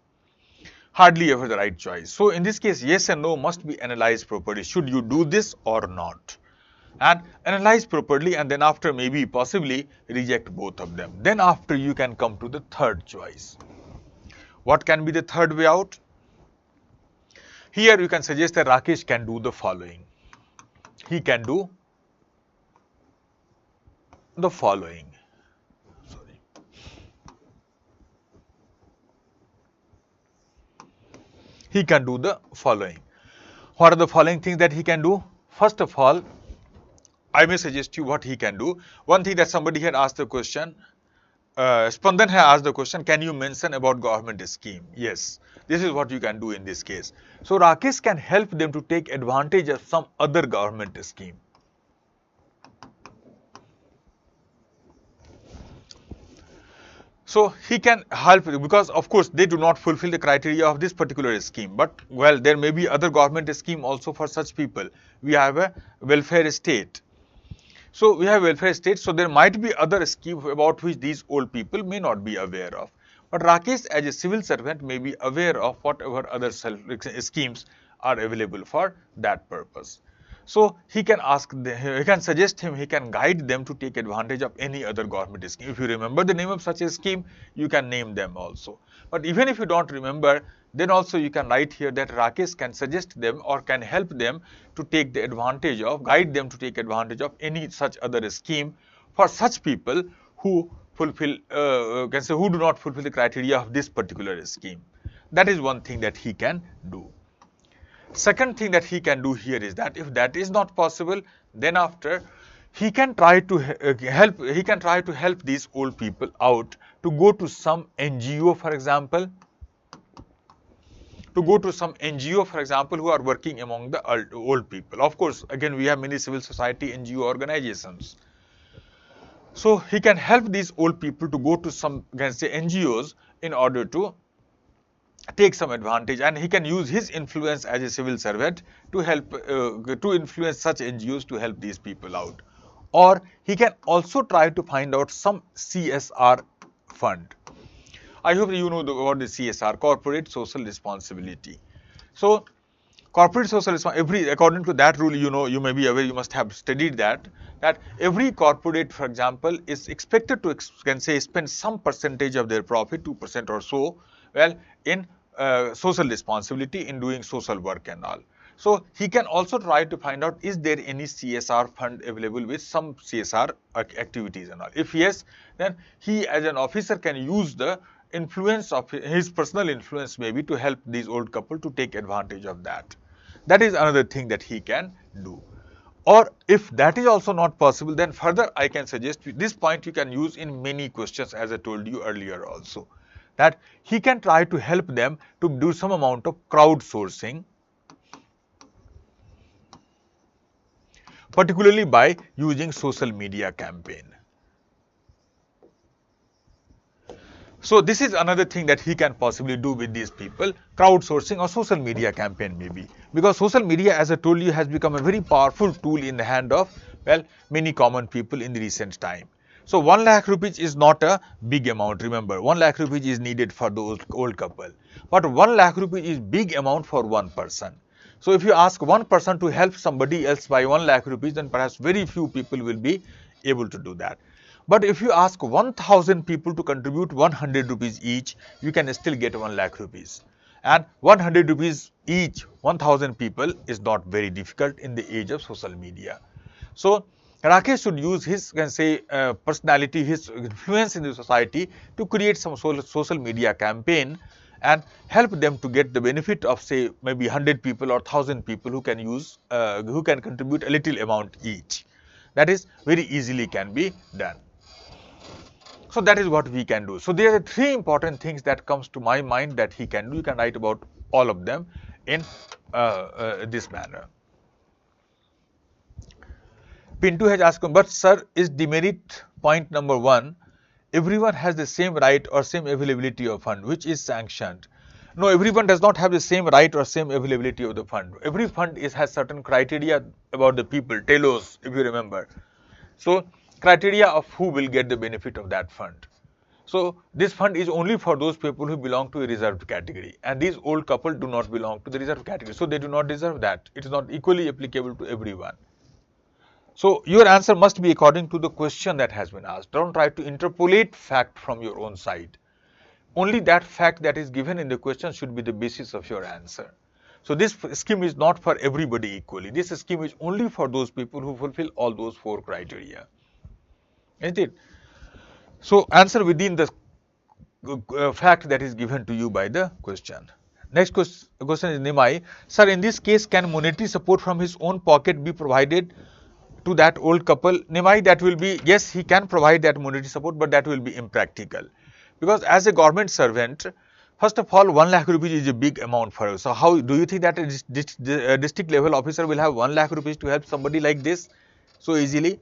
Hardly ever the right choice. So in this case, yes and no must be analyzed properly. Should you do this or not? And analyze properly, and then after maybe possibly reject both of them. Then after, you can come to the third choice. What can be the third way out? Here you can suggest that Rakesh can do the following. He can do the following. He can do the following. What are the following things that he can do? First of all, I may suggest you what he can do. One thing that somebody had asked the question, Spandan has asked the question, can you mention about government scheme? Yes, this is what you can do in this case. So Rakesh can help them to take advantage of some other government scheme. So he can help, because of course they do not fulfill the criteria of this particular scheme. But well, there may be other government scheme also for such people. We have a welfare state. So we have welfare state. So there might be other scheme about which these old people may not be aware of. But Rakesh, as a civil servant, may be aware of whatever other schemes are available for that purpose. So he can he can suggest him, he can guide them to take advantage of any other government scheme. If you remember the name of such a scheme, you can name them also. But even if you don't remember, then also you can write here that Rakesh can suggest them or can help them to take the advantage of, guide them to take advantage of any such other scheme for such people who fulfill, who do not fulfill the criteria of this particular scheme. That is one thing that he can do. Second thing that he can do here is that if that is not possible, then after he can try to help these old people out to go to some NGO, for example, who are working among the old people. Of course, again, we have many civil society NGO organizations. So he can help these old people to go to some, say, NGOs in order to take some advantage, and he can use his influence as a civil servant to help to influence such NGOs to help these people out. Or he can also try to find out some CSR fund. I hope you know about the CSR, corporate social responsibility. So corporate social responsibility, according to that rule, you may be aware, you must have studied that every corporate, for example, is expected to spend some percentage of their profit, 2% or so, well, in social responsibility, in doing social work and all. So he can also try to find out, is there any CSR fund available with some CSR activities and all. If yes, then he as an officer can use the influence of his personal influence maybe to help these old couple to take advantage of that. That is another thing that he can do. Or if that is also not possible, then further I can suggest this point you can use in many questions, as I told you earlier also, that he can try to help them to do some amount of crowdsourcing, particularly by using social media campaign. So this is another thing that he can possibly do with these people, crowdsourcing or social media campaign maybe. Because social media, as I told you, has become a very powerful tool in the hand of, well, many common people in the recent time. So 1 lakh rupees is not a big amount, remember. 1 lakh rupees is needed for the old couple. But 1 lakh rupees is big amount for one person. So if you ask one person to help somebody else by 1 lakh rupees, then perhaps very few people will be able to do that. But if you ask 1000 people to contribute 100 rupees each, you can still get 1 lakh rupees. And 100 rupees each, 1000 people is not very difficult in the age of social media. So Rakesh should use his, personality, his influence in the society to create some social media campaign and help them to get the benefit of, say, maybe 100 people or 1000 people who can contribute a little amount each. That is very easily can be done. So that is what we can do. So there are 3 important things that comes to my mind that he can do. You can write about all of them in this manner. Pintu has asked, but sir, is demerit point number 1, everyone has the same right or same availability of fund, which is sanctioned? No, everyone does not have the same right or same availability of the fund. Every fund has certain criteria about the people, telos, if you remember. So criteria of who will get the benefit of that fund. So this fund is only for those people who belong to a reserved category, and these old couple do not belong to the reserved category, so they do not deserve that. It is not equally applicable to everyone. So your answer must be according to the question that has been asked. Don't try to interpolate fact from your own side. Only that fact that is given in the question should be the basis of your answer. So this scheme is not for everybody equally. This scheme is only for those people who fulfill all those 4 criteria. Isn't it? So answer within the fact that is given to you by the question. Next question is Nimai. Sir, in this case, can monetary support from his own pocket be provided to that old couple? Nimai, that will be, yes, he can provide that monetary support, but that will be impractical. Because as a government servant, first of all, 1 lakh rupees is a big amount for us. So how do you think that a district level officer will have 1 lakh rupees to help somebody like this so easily?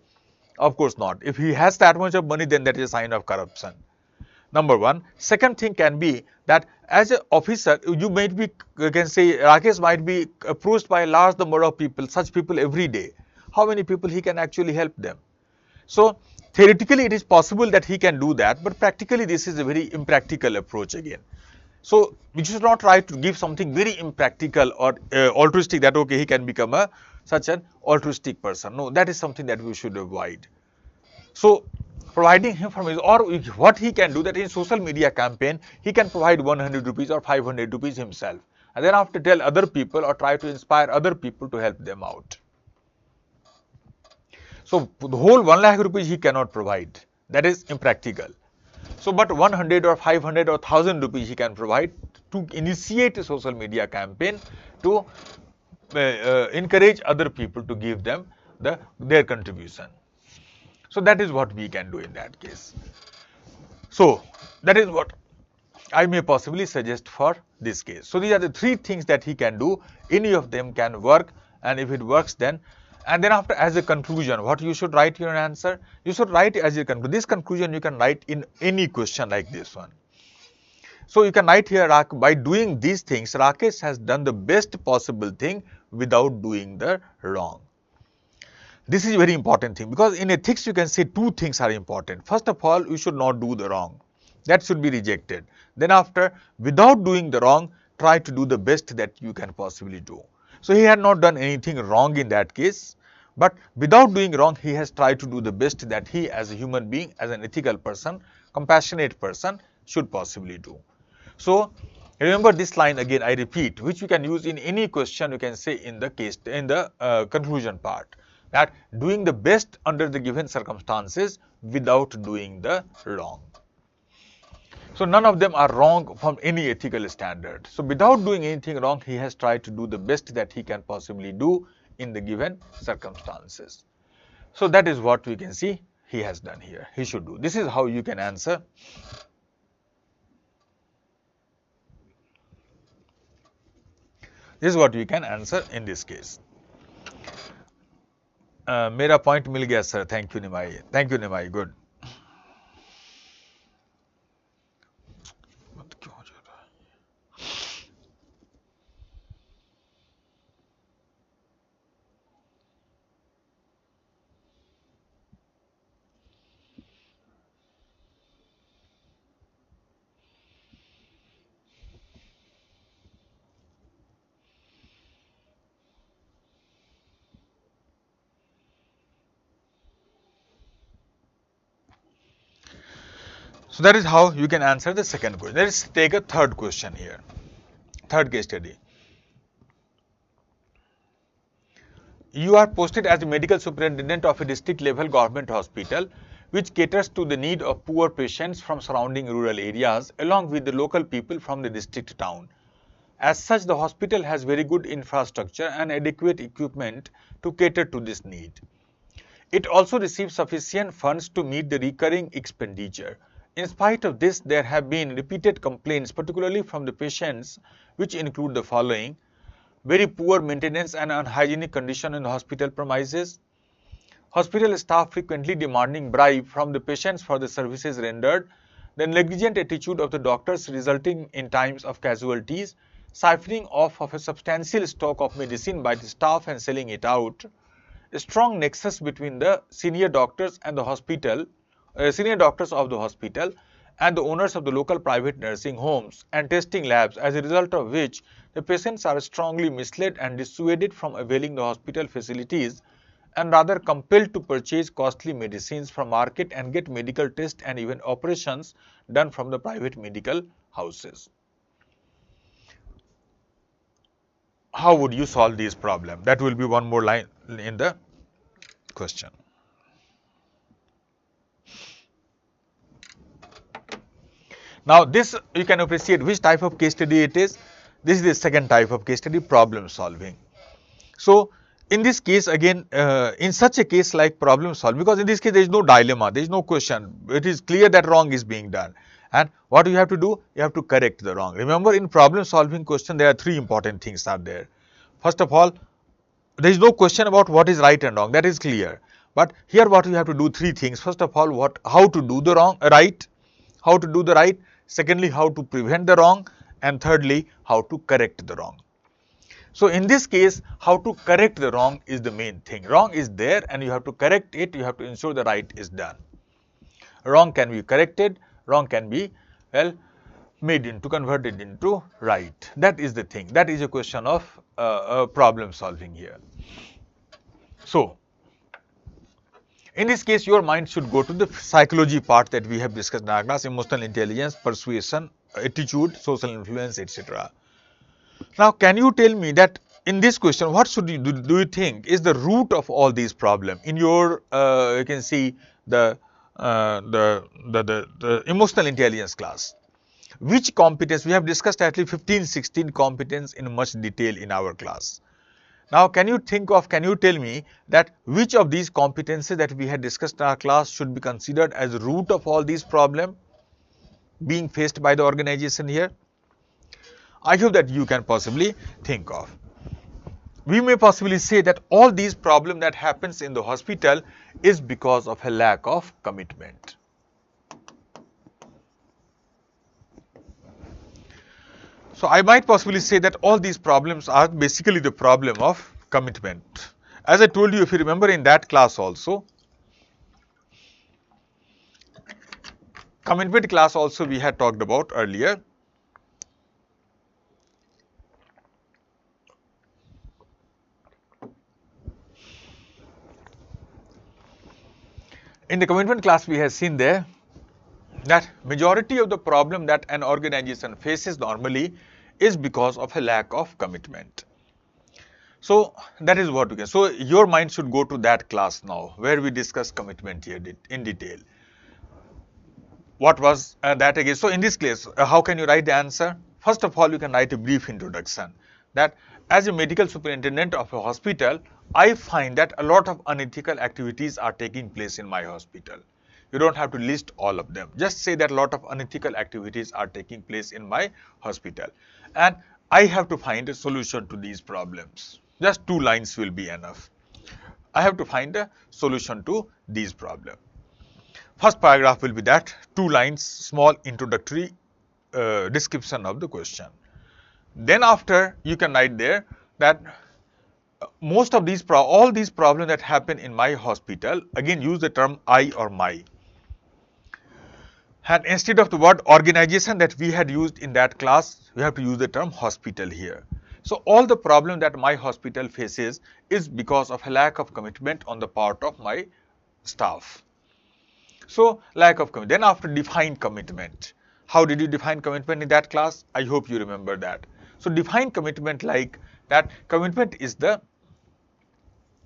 Of course not. If he has that much of money, then that is a sign of corruption. Number 1. Second thing can be that as an officer, you might be, you can say, Rakesh might be approached by a large number of people, such people every day. How many people he can actually help them? So theoretically, it is possible that he can do that, but practically this is a very impractical approach again. So we should not try to give something very impractical or altruistic that, okay, he can become such an altruistic person. No, that is something that we should avoid. So providing him from his, or what he can do, that in social media campaign, he can provide 100 rupees or 500 rupees himself, and then after tell other people or try to inspire other people to help them out. So the whole 1 lakh rupees he cannot provide. That is impractical. So but 100 or 500 or 1000 rupees he can provide to initiate a social media campaign to encourage other people to give them their contribution. So that is what we can do in that case. So that is what I may possibly suggest for this case. So these are the three things that he can do. Any of them can work, and if it works, then after, as a conclusion, what you should write your answer? You should write as a conclusion. This conclusion you can write in any question like this one. So you can write here, by doing these things, Rakesh has done the best possible thing without doing the wrong. This is a very important thing, because in ethics you can say two things are important. First of all, you should not do the wrong. That should be rejected. Then after, without doing the wrong, try to do the best that you can possibly do. So he had not done anything wrong in that case, but without doing wrong, he has tried to do the best that he, as a human being, as an ethical person, compassionate person, should possibly do. So remember this line again, I repeat, which you can use in any question. You can say in the case, in the conclusion part, that doing the best under the given circumstances without doing the wrong. So none of them are wrong from any ethical standard. So without doing anything wrong, he has tried to do the best that he can possibly do in the given circumstances. So that is what we can see he has done here. He should do. This is how you can answer. This is what we can answer in this case. मेरा point मिल गया sir. Thank you Nimai. Thank you Nimai. Good. So that is how you can answer the second question. Let's take a third question here. Third case study. You are posted as the medical superintendent of a district level government hospital which caters to the need of poor patients from surrounding rural areas along with the local people from the district town. As such, the hospital has very good infrastructure and adequate equipment to cater to this need. It also receives sufficient funds to meet the recurring expenditure. In spite of this, there have been repeated complaints, particularly from the patients, which include the following: very poor maintenance and unhygienic condition in the hospital premises, hospital staff frequently demanding bribe from the patients for the services rendered, the negligent attitude of the doctors resulting in times of casualties, siphoning off of a substantial stock of medicine by the staff and selling it out, a strong nexus between the senior doctors and the hospital, senior doctors of the hospital and the owners of the local private nursing homes and testing labs, as a result of which the patients are strongly misled and dissuaded from availing the hospital facilities and rather compelled to purchase costly medicines from market and get medical tests and even operations done from the private medical houses. How would you solve this problem? That will be one more line in the question. Now this you can appreciate which type of case study it is. This is the second type of case study, problem solving. So in this case again, in such a case like problem solving, because in this case there is no dilemma, there is no question, it is clear that wrong is being done. And what you have to do? You have to correct the wrong. Remember, in problem solving question there are three important things are there. First of all, there is no question about what is right and wrong, that is clear. But here what you have to do, three things. First of all, how to do the right, how to do the right. Secondly, how to prevent the wrong, and thirdly, how to correct the wrong. So in this case, how to correct the wrong is the main thing. Wrong is there and you have to correct it, you have to ensure the right is done. Wrong can be corrected, wrong can be, well, converted into right. That is the thing. That is a question of problem solving here. So in this case, your mind should go to the psychology part that we have discussed in our class: emotional intelligence, persuasion, attitude, social influence, etc. Now, can you tell me that in this question, what should you do you think is the root of all these problems? In your, you can see the emotional intelligence class. Which competence? We have discussed at least 15, 16 competence in much detail in our class. Now, can you tell me that which of these competencies that we had discussed in our class should be considered as the root of all these problems being faced by the organization here? I hope that you can possibly think of. We may possibly say that all these problems that happens in the hospital is because of a lack of commitment. So I might possibly say that all these problems are basically the problem of commitment. As I told you, if you remember in that class also, commitment class also we had talked about earlier. In the commitment class we have seen there that majority of the problem that an organization faces normally is because of a lack of commitment. So that is what we can. So your mind should go to that class now where we discuss commitment here in detail. What was that again? So in this case, how can you write the answer? First of all, you can write a brief introduction that as a medical superintendent of a hospital, I find that a lot of unethical activities are taking place in my hospital. You don't have to list all of them. Just say that a lot of unethical activities are taking place in my hospital. And I have to find a solution to these problems. Just 2 lines will be enough. I have to find a solution to these problems. First paragraph will be that 2 lines small introductory description of the question. Then after you can write there that most of these all these problems that happen in my hospital, again use the term I or my. And instead of the word organization that we had used in that class, we have to use the term hospital here. So all the problem that my hospital faces is because of a lack of commitment on the part of my staff. So lack of commitment. Then after define commitment. How did you define commitment in that class? I hope you remember that. So define commitment like that commitment is the,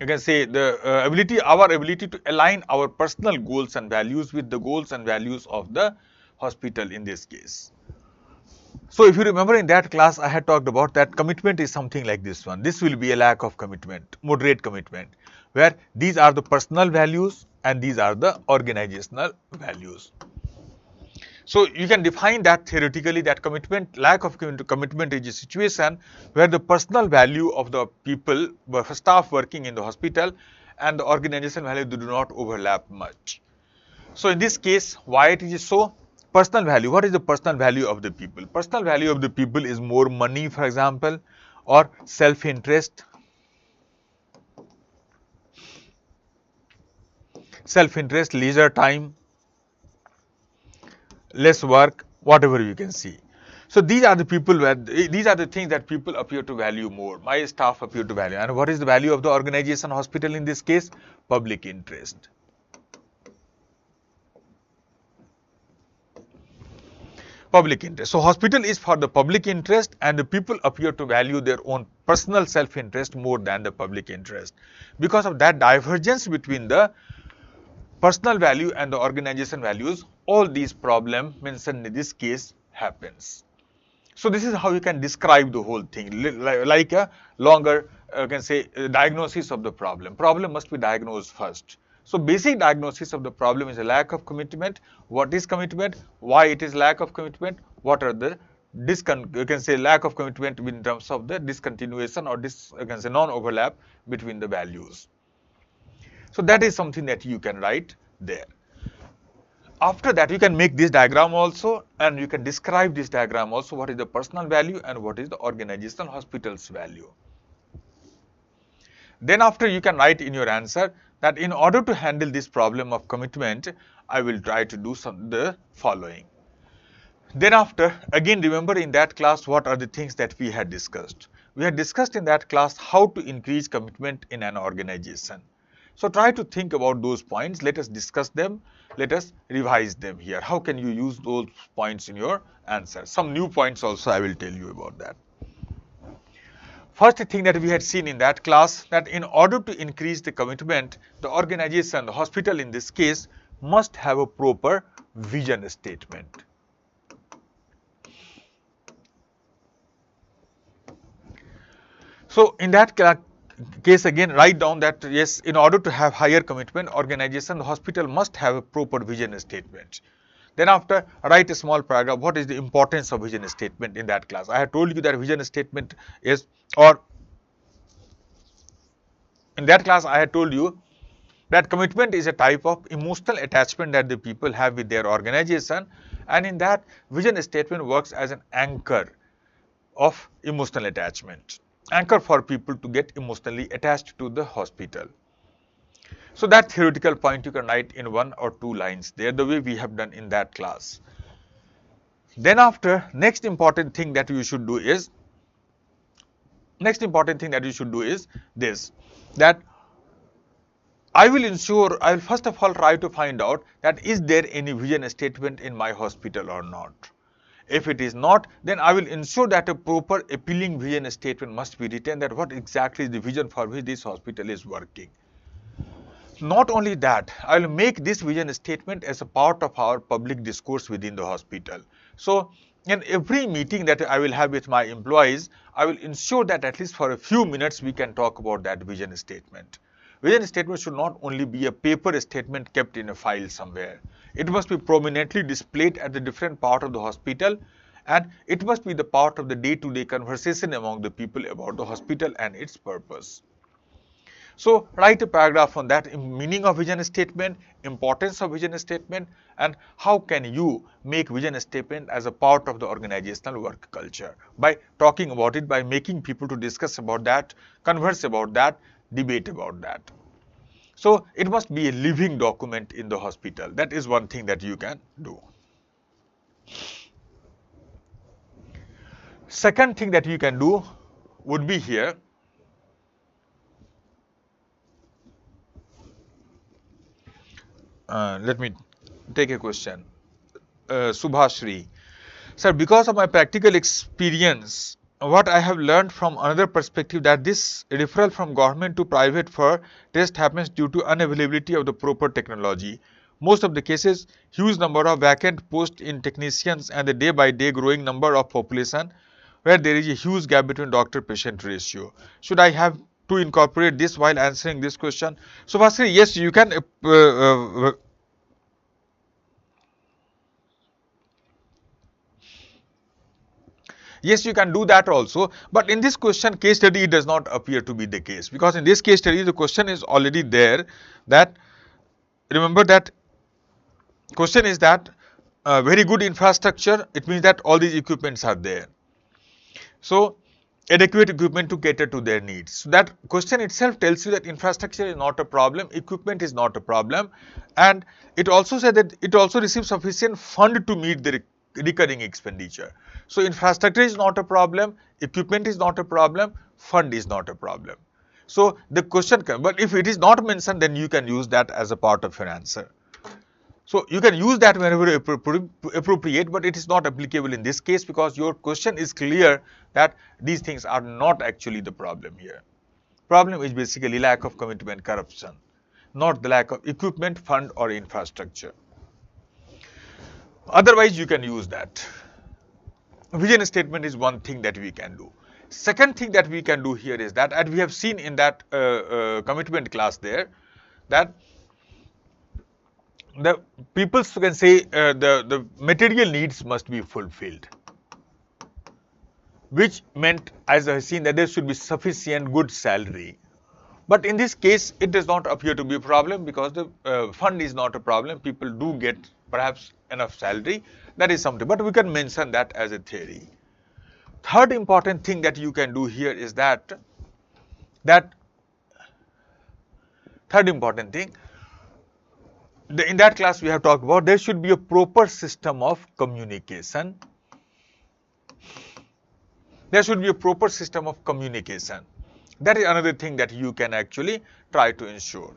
you can say the our ability to align our personal goals and values with the goals and values of the hospital in this case. So if you remember in that class, I had talked about that commitment is something like this one. This will be a lack of commitment, moderate commitment, where these are the personal values and these are the organizational values. So you can define that theoretically that commitment, lack of commitment is a situation where the personal value of the people, staff working in the hospital and the organization value do not overlap much. So in this case, why it is so? Personal value. What is the personal value of the people? Personal value of the people is more money, for example, or self-interest. Self-interest, leisure time, less work, whatever you can see. So these are the people where these are the things that people appear to value more. My staff appear to value. And what is the value of the organization hospital in this case? Public interest. Public interest. So hospital is for the public interest and the people appear to value their own personal self-interest more than the public interest. Because of that divergence between the personal value and the organization values, all these problems mentioned in this case happens. So this is how you can describe the whole thing, like a longer, can say, diagnosis of the problem. Problem must be diagnosed first. So basic diagnosis of the problem is a lack of commitment. What is commitment? Why it is lack of commitment? What are the you can say lack of commitment in terms of the discontinuation or you can say non-overlap between the values. So that is something that you can write there. After that, you can make this diagram also and you can describe this diagram also, what is the personal value and what is the organization hospital's value. Then after you can write in your answer that in order to handle this problem of commitment, I will try to do the following. Then after, again remember in that class what are the things that we had discussed. We had discussed in that class how to increase commitment in an organization. So try to think about those points. Let us discuss them. Let us revise them here. How can you use those points in your answer? Some new points also I will tell you about that. First thing that we had seen in that class, that in order to increase the commitment, the organization, the hospital in this case, must have a proper vision statement. So in that case again, write down that yes, in order to have higher commitment organization, the hospital must have a proper vision statement. Then after, write a small paragraph, what is the importance of vision statement in that class. I have told you that vision statement is, or in that class I had told you that commitment is a type of emotional attachment that the people have with their organization, and in that vision statement works as an anchor of emotional attachment, anchor for people to get emotionally attached to the hospital. So that theoretical point you can write in 1 or 2 lines there, the way we have done in that class. Then after, next important thing that you should do is this, that I will first of all try to find out that is there any vision statement in my hospital or not. If it is not, then I will ensure that a proper appealing vision statement must be written, that what exactly is the vision for which this hospital is working. Not only that, I will make this vision statement as a part of our public discourse within the hospital. So in every meeting that I will have with my employees, I will ensure that at least for a few minutes we can talk about that vision statement. Vision statement should not only be a paper statement kept in a file somewhere. It must be prominently displayed at the different part of the hospital, and it must be the part of the day-to-day conversation among the people about the hospital and its purpose. So write a paragraph on that, meaning of vision statement, importance of vision statement, and how can you make vision statement as a part of the organizational work culture by talking about it, by making people to discuss about that, converse about that, debate about that. So it must be a living document in the hospital. That is one thing that you can do. Second thing that you can do would be here. Let me take a question. Subhashri. Sir, because of my practical experience, what I have learned from another perspective, that this referral from government to private for test happens due to unavailability of the proper technology. Most of the cases, huge number of vacant posts in technicians and the day by day growing number of population where there is a huge gap between doctor-patient ratio. Should I have to incorporate this while answering this question? So, firstly, yes, you can yes, you can do that also, but in this question case study it does not appear to be the case, because in this case study the question is already there, that remember that question is that very good infrastructure, it means that all these equipments are there. So adequate equipment to cater to their needs. So that question itself tells you that infrastructure is not a problem, equipment is not a problem, and it also said that it also receives sufficient fund to meet the recurring expenditure. So infrastructure is not a problem, equipment is not a problem, fund is not a problem. So the question can, but if it is not mentioned, then you can use that as a part of your answer. So you can use that whenever appropriate, but it is not applicable in this case, because your question is clear that these things are not actually the problem here. Problem is basically lack of commitment, corruption, not the lack of equipment, fund or infrastructure. Otherwise you can use that. Vision statement is one thing that we can do. Second thing that we can do here is that, as we have seen in that commitment class there, that the people can say the material needs must be fulfilled, which meant, as I have seen, that there should be sufficient good salary. But in this case, it does not appear to be a problem, because the fund is not a problem. People do get perhaps enough salary. That is something, but we can mention that as a theory. Third important thing that you can do here is that third important thing, in that class we have talked about, there should be a proper system of communication. There should be a proper system of communication. That is another thing that you can actually try to ensure.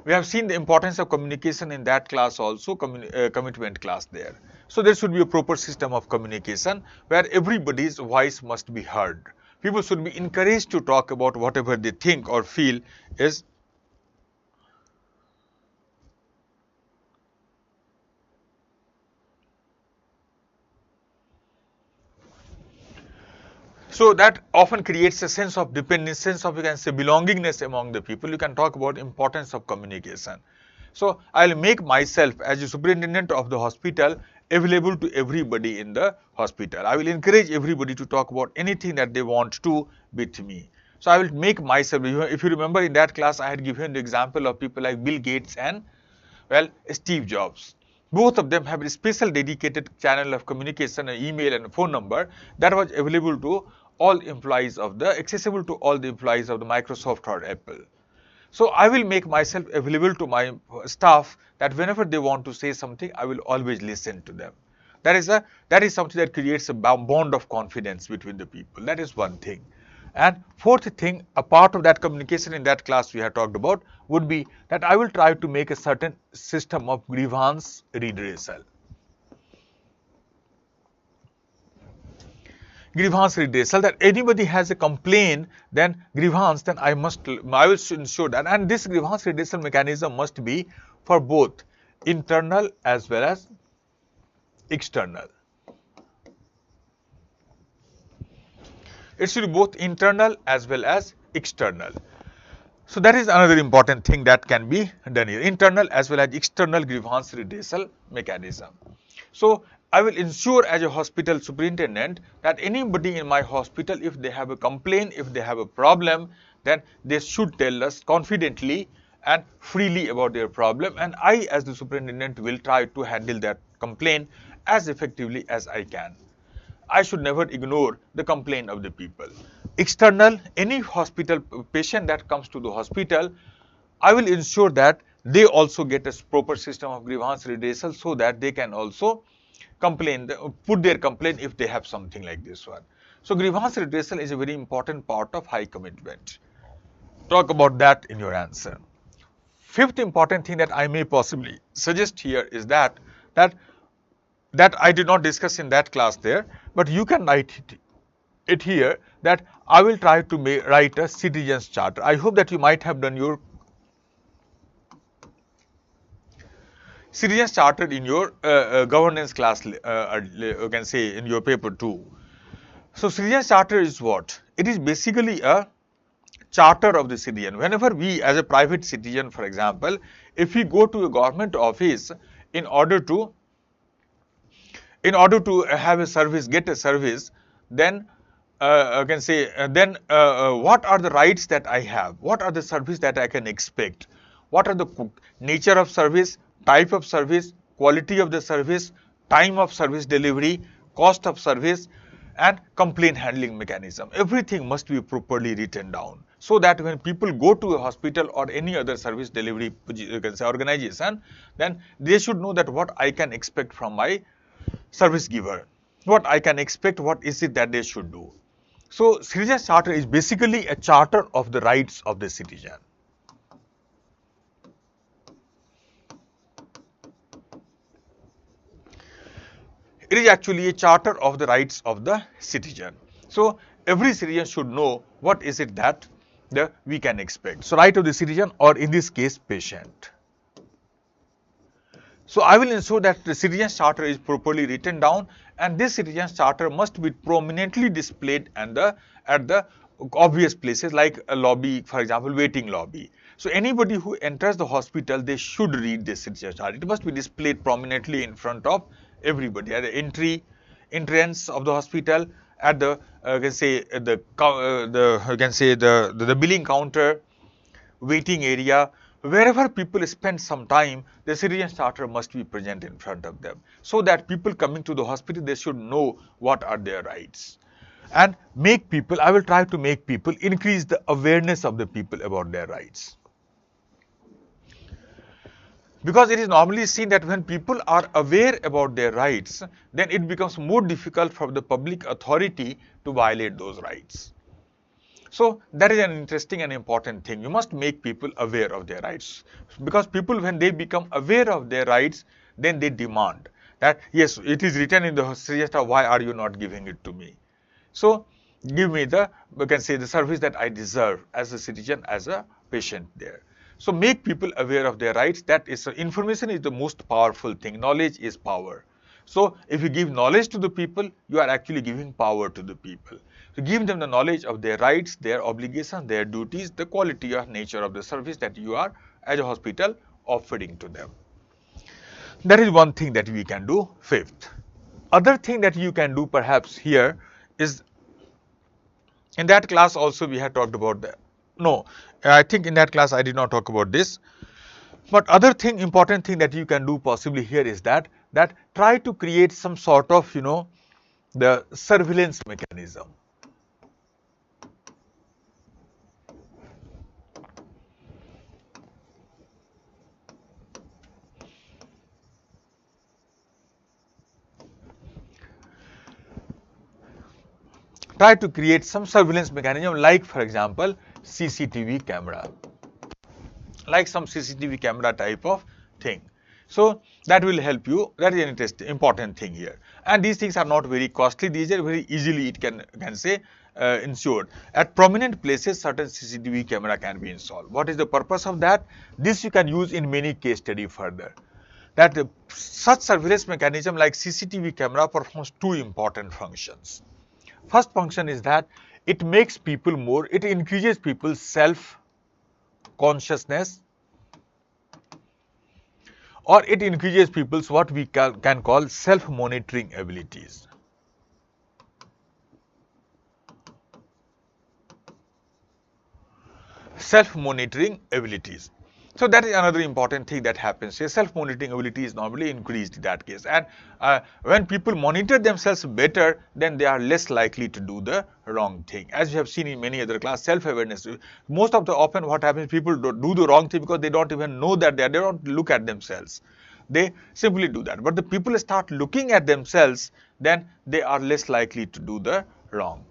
We have seen the importance of communication in that class also, commitment class there. So there should be a proper system of communication where everybody's voice must be heard. People should be encouraged to talk about whatever they think or feel is. So that often creates a sense of dependence, sense of, you can say, belongingness among the people. You can talk about importance of communication. So I'll make myself as a superintendent of the hospital available to everybody in the hospital. I will encourage everybody to talk about anything that they want to with me. So I will make myself, if you remember in that class, I had given the example of people like Bill Gates and, well, Steve Jobs. Both of them have a special dedicated channel of communication, an email and a phone number that was available to all employees of the, accessible to all the employees of the Microsoft or Apple. So I will make myself available to my staff that whenever they want to say something, I will always listen to them. That is something that creates a bond of confidence between the people. That is one thing. And fourth thing, a part of that communication in that class we have talked about would be that I will try to make a certain system of grievance redressal. Grievance redressal, that anybody has a complaint, then grievance, then I will ensure that. And this grievance redressal mechanism must be for both internal as well as external. It should be both internal as well as external. So that is another important thing that can be done here, internal as well as external grievance redressal mechanism. So I will ensure as a hospital superintendent that anybody in my hospital, if they have a complaint, if they have a problem, then they should tell us confidently and freely about their problem, and I as the superintendent will try to handle that complaint as effectively as I can. I should never ignore the complaint of the people. External, any hospital patient that comes to the hospital, I will ensure that they also get a proper system of grievance redressal so that they can also complain, put their complaint if they have something like this one. So grievance redressal is a very important part of high commitment. Talk about that in your answer. Fifth important thing that I may possibly suggest here is that I did not discuss in that class there, but you can write it here, that I will try to write a citizens charter. I hope that you might have done your citizens charter in your governance class, you can say in your paper 2. So citizens charter is what? It is basically a charter of the citizen. Whenever we as a private citizen, for example, if we go to a government office in order to have a service, get a service, then you can say, what are the rights that I have? What are the service that I can expect? What are the nature of service, type of service, quality of the service, time of service delivery, cost of service, and complaint handling mechanism? Everything must be properly written down so that when people go to a hospital or any other service delivery, you can say, organization, then they should know that what I can expect from my service giver, what I can expect, what is it that they should do. So citizens charter is basically a charter of the rights of the citizen. It is actually a charter of the rights of the citizen. So every citizen should know what is it that we can expect. So right of the citizen, or in this case patient. So I will ensure that the citizens charter is properly written down, and this citizens charter must be prominently displayed at the obvious places like a lobby, for example, waiting lobby. So anybody who enters the hospital, they should read this citizens charter. It must be displayed prominently in front of everybody at the entrance of the hospital, at the the billing counter, waiting area. Wherever people spend some time, the citizens charter must be present in front of them, so that people coming to the hospital, they should know what are their rights. And I will try to make people, increase the awareness of the people about their rights. Because it is normally seen that when people are aware about their rights, then it becomes more difficult for the public authority to violate those rights. So that is an interesting and important thing. You must make people aware of their rights, because people, when they become aware of their rights, then they demand that, yes, it is written in the register, why are you not giving it to me? So give me the, you can say, the service that I deserve as a citizen, as a patient there. So make people aware of their rights. That is, information is the most powerful thing. Knowledge is power. So if you give knowledge to the people, you are actually giving power to the people. to give them the knowledge of their rights, their obligations, their duties, the quality or nature of the service that you are as a hospital offering to them. That is one thing that we can do. Fifth, other thing that you can do perhaps here is, in that class also we had talked about that. No, I think in that class I did not talk about this. But other thing, important thing that you can do possibly here is that try to create some sort of, the surveillance mechanism. Try to create some surveillance mechanism, like for example CCTV camera, like some CCTV camera type of thing. So that will help you. That is an interesting, important thing here. And these things are not very costly. These are very easily it can say insured. At prominent places, certain CCTV camera can be installed. What is the purpose of that? This you can use in many case study further. That such surveillance mechanism like CCTV camera performs two important functions. First function is that it makes people more, it increases people's self-consciousness, or it increases people's what we can call self-monitoring abilities. Self-monitoring abilities. So that is another important thing that happens here. Self-monitoring ability is normally increased in that case. And when people monitor themselves better, then they are less likely to do the wrong thing. As you have seen in many other classes, self-awareness. Most of the often what happens, people do the wrong thing because they don't even know that they don't look at themselves. They simply do that. But the people start looking at themselves, then they are less likely to do the wrong.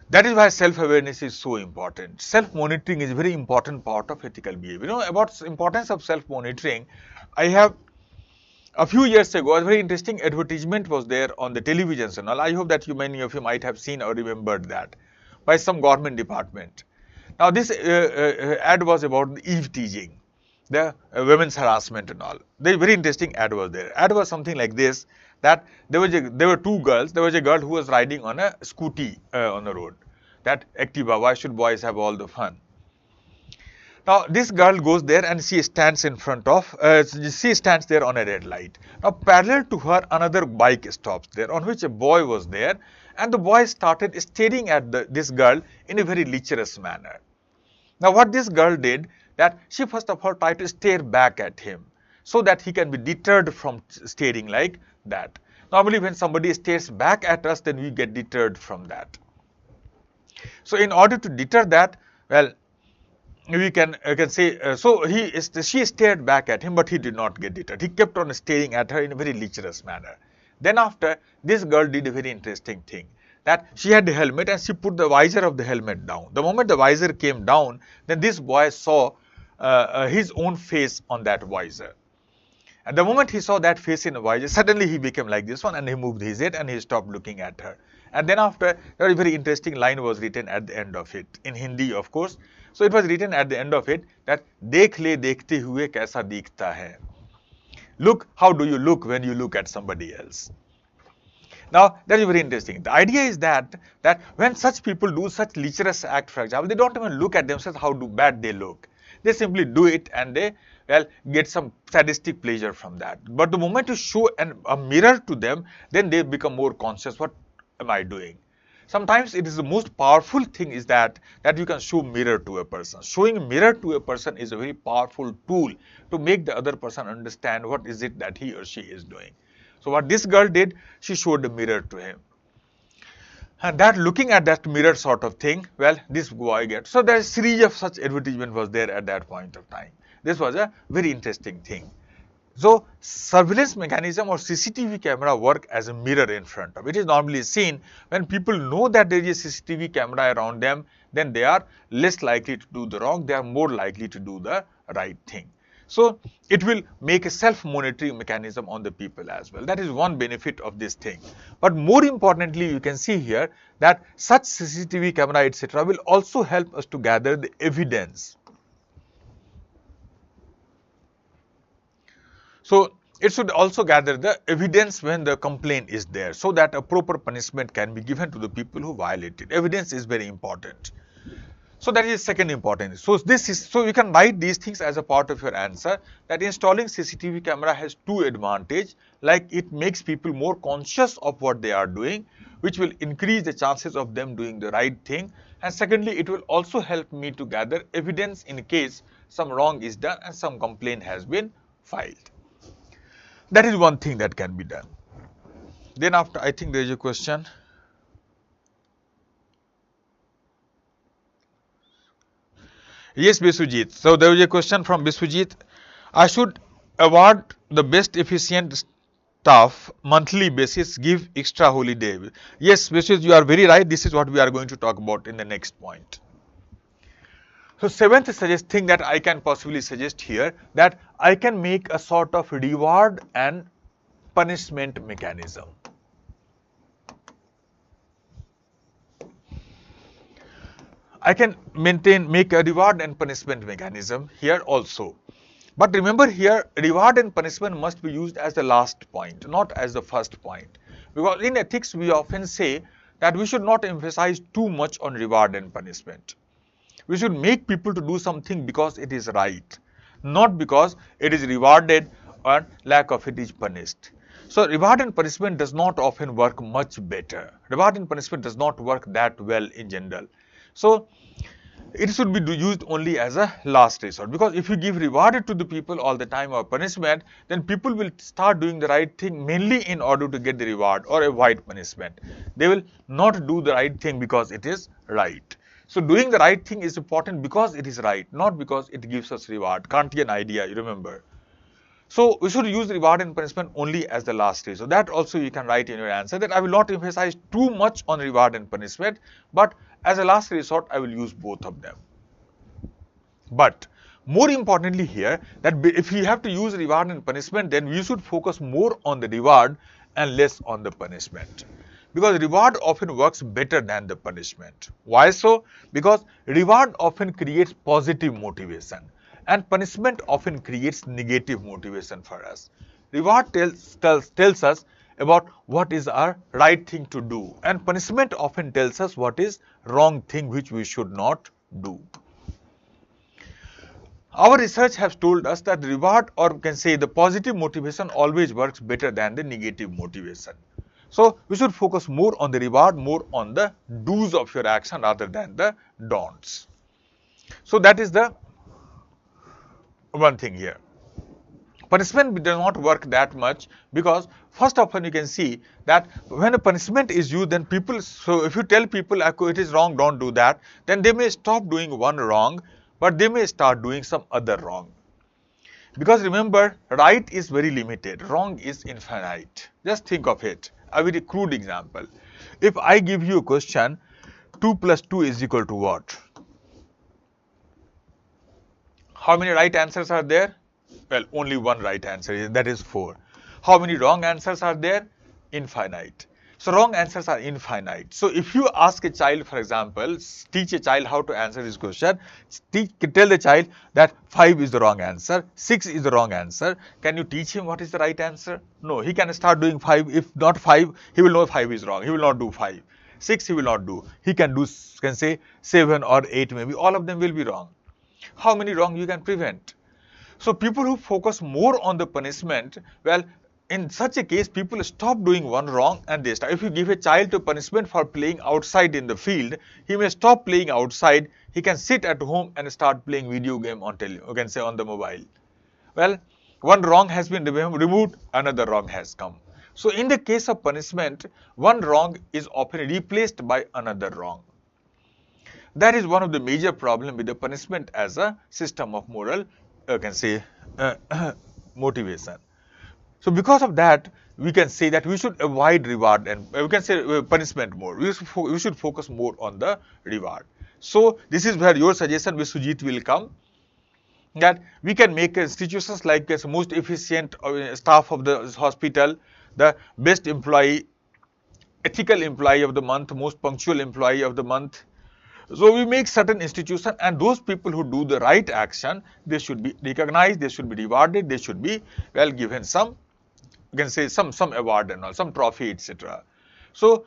That is why self-awareness is so important. Self-monitoring is a very important part of ethical behavior. About the importance of self-monitoring, I have a few years ago, a very interesting advertisement was there on the televisions and all. I hope that many of you might have seen or remembered that by some government department. Now this ad was about eve teasing, the women's harassment and all. The very interesting ad was there. Ad was something like this, that there were two girls. There was a girl who was riding on a scooty on the road. That Activa, why should boys have all the fun? Now this girl goes there and she stands in front of, she stands there on a red light. Now parallel to her, another bike stops there on which a boy was there, and the boy started staring at this girl in a very lecherous manner. Now what this girl did, that she first of all tried to stare back at him so that he can be deterred from staring like that. Normally when somebody stares back at us, then we get deterred from that. So in order to deter that, well, we can say, she stared back at him, but he did not get deterred. He kept on staring at her in a very lecherous manner. Then after, this girl did a very interesting thing, that she had the helmet and she put the visor of the helmet down. The moment the visor came down, then this boy saw his own face on that visor. And the moment he saw that face in the visor, suddenly he became like this one and he moved his head and he stopped looking at her. And then after, a very interesting line was written at the end of it, in Hindi of course. So it was written at the end of it that, "Dekh le dekhte hue kaisa dikhta hai." Look, how do you look when you look at somebody else? Now, that is very interesting. The idea is that when such people do such lecherous act, for example, they don't even look at themselves how bad they look. They simply do it and they, well, get some sadistic pleasure from that. But the moment you show a mirror to them, then they become more conscious. What am I doing? Sometimes it is the most powerful thing is that you can show mirror to a person. Showing mirror to a person is a very powerful tool to make the other person understand what is it that he or she is doing. So what this girl did, she showed a mirror to him. And that looking at that mirror sort of thing, well, this boy gets. So there is a series of such advertisement was there at that point of time. This was a very interesting thing. So surveillance mechanism or CCTV camera work as a mirror in front of. It is normally seen when people know that there is a CCTV camera around them, then they are less likely to do the wrong, they are more likely to do the right thing. So it will make a self-monitoring mechanism on the people as well. That is one benefit of this thing. But more importantly, you can see here that such CCTV camera, etc., will also help us to gather the evidence. So it should also gather the evidence when the complaint is there, so that a proper punishment can be given to the people who violate it. Evidence is very important. So that is second important. So you can write these things as a part of your answer, that installing CCTV camera has two advantages, like it makes people more conscious of what they are doing, which will increase the chances of them doing the right thing. And secondly, it will also help me to gather evidence in case some wrong is done and some complaint has been filed. That is one thing that can be done. Then after, I think there is a question. Yes, Biswajit. So there was a question from Biswajit. I should award the best efficient staff monthly basis, give extra holiday. Yes, Biswajit, you are very right. This is what we are going to talk about in the next point. So seventh thing that I can possibly suggest here, that I can make a sort of reward and punishment mechanism. I can make a reward and punishment mechanism here also. But remember here, reward and punishment must be used as the last point, not as the first point. Because in ethics, we often say that we should not emphasize too much on reward and punishment. We should make people to do something because it is right, not because it is rewarded or lack of it is punished. So reward and punishment does not often work much better. Reward and punishment does not work that well in general. So it should be used only as a last resort, because if you give reward to the people all the time or punishment, then people will start doing the right thing mainly in order to get the reward or avoid punishment. They will not do the right thing because it is right. So doing the right thing is important because it is right, not because it gives us reward. Kantian idea, you remember. So we should use reward and punishment only as the last resort. So that also you can write in your answer, that I will not emphasize too much on reward and punishment, but as a last resort, I will use both of them. But more importantly here, that if we have to use reward and punishment, then we should focus more on the reward and less on the punishment. Because reward often works better than the punishment. Why so? Because reward often creates positive motivation and punishment often creates negative motivation for us. Reward tells us about what is our right thing to do, and punishment often tells us what is wrong thing which we should not do. Our research has told us that reward, or we can say the positive motivation, always works better than the negative motivation. So we should focus more on the reward, more on the do's of your action rather than the don'ts. So that is the one thing here. Punishment does not work that much, because first of all you can see that when a punishment is used, then people, so if you tell people it is wrong, don't do that, then they may stop doing one wrong, but they may start doing some other wrong. Because remember, right is very limited, wrong is infinite. Just think of it. A very crude example. If I give you a question, 2 plus 2 is equal to what? How many right answers are there? Well, only one right answer, that is 4. How many wrong answers are there? Infinite. So wrong answers are infinite. So if you ask a child, for example, teach a child how to answer this question, tell the child that 5 is the wrong answer, 6 is the wrong answer. Can you teach him what is the right answer? No, he can start doing 5. If not 5, he will know 5 is wrong. He will not do 5. 6 he will not do. He can say 7 or 8 maybe. All of them will be wrong. How many wrong you can prevent? So people who focus more on the punishment, well, in such a case, people stop doing one wrong and they start. If you give a child a punishment for playing outside in the field, he may stop playing outside. He can sit at home and start playing video game on the mobile. Well, one wrong has been removed, another wrong has come. So in the case of punishment, one wrong is often replaced by another wrong. That is one of the major problems with the punishment as a system of moral, motivation. So because of that, we can say that we should avoid reward and we can say punishment more. We should focus more on the reward. So this is where your suggestion with Sujit will come, that we can make institutions like the most efficient staff of the hospital, the best employee, ethical employee of the month, most punctual employee of the month. So we make certain institutions, and those people who do the right action, they should be recognized, they should be rewarded, they should be, well, given some you can say some award and all, some trophy, etc. So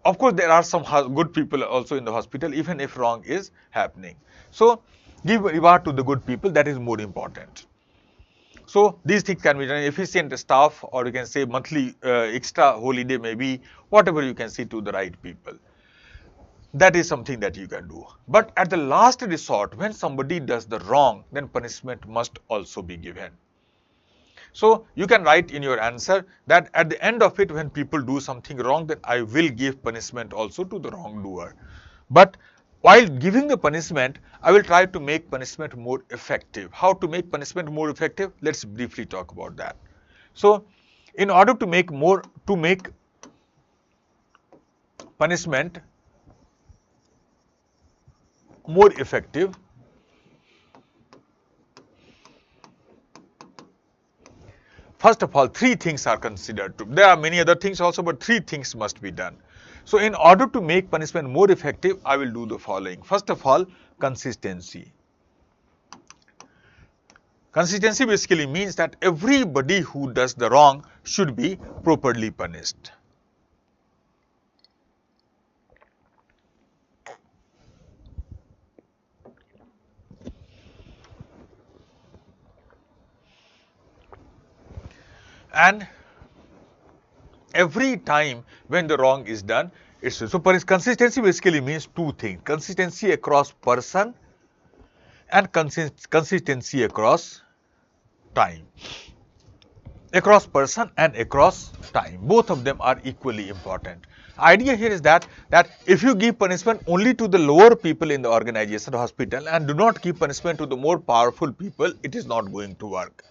of course there are some good people also in the hospital, even if wrong is happening. So give reward to the good people, that is more important. So these things can be done, efficient staff, or you can say monthly extra holiday, maybe whatever you can see to the right people. That is something that you can do. But at the last resort, when somebody does the wrong, then punishment must also be given. So you can write in your answer that at the end of it, when people do something wrong, then I will give punishment also to the wrongdoer. But while giving the punishment, I will try to make punishment more effective. How to make punishment more effective? Let's briefly talk about that. So in order to make punishment more effective, first of all, three things are considered. There are many other things also, but three things must be done. So in order to make punishment more effective, I will do the following. First of all, consistency. Consistency basically means that everybody who does the wrong should be properly punished. And every time when the wrong is done, it's so consistency basically means two things: consistency across person and consistency across time. Across person and across time, both of them are equally important. Idea here is that if you give punishment only to the lower people in the organization, hospital, and do not give punishment to the more powerful people, it is not going to work.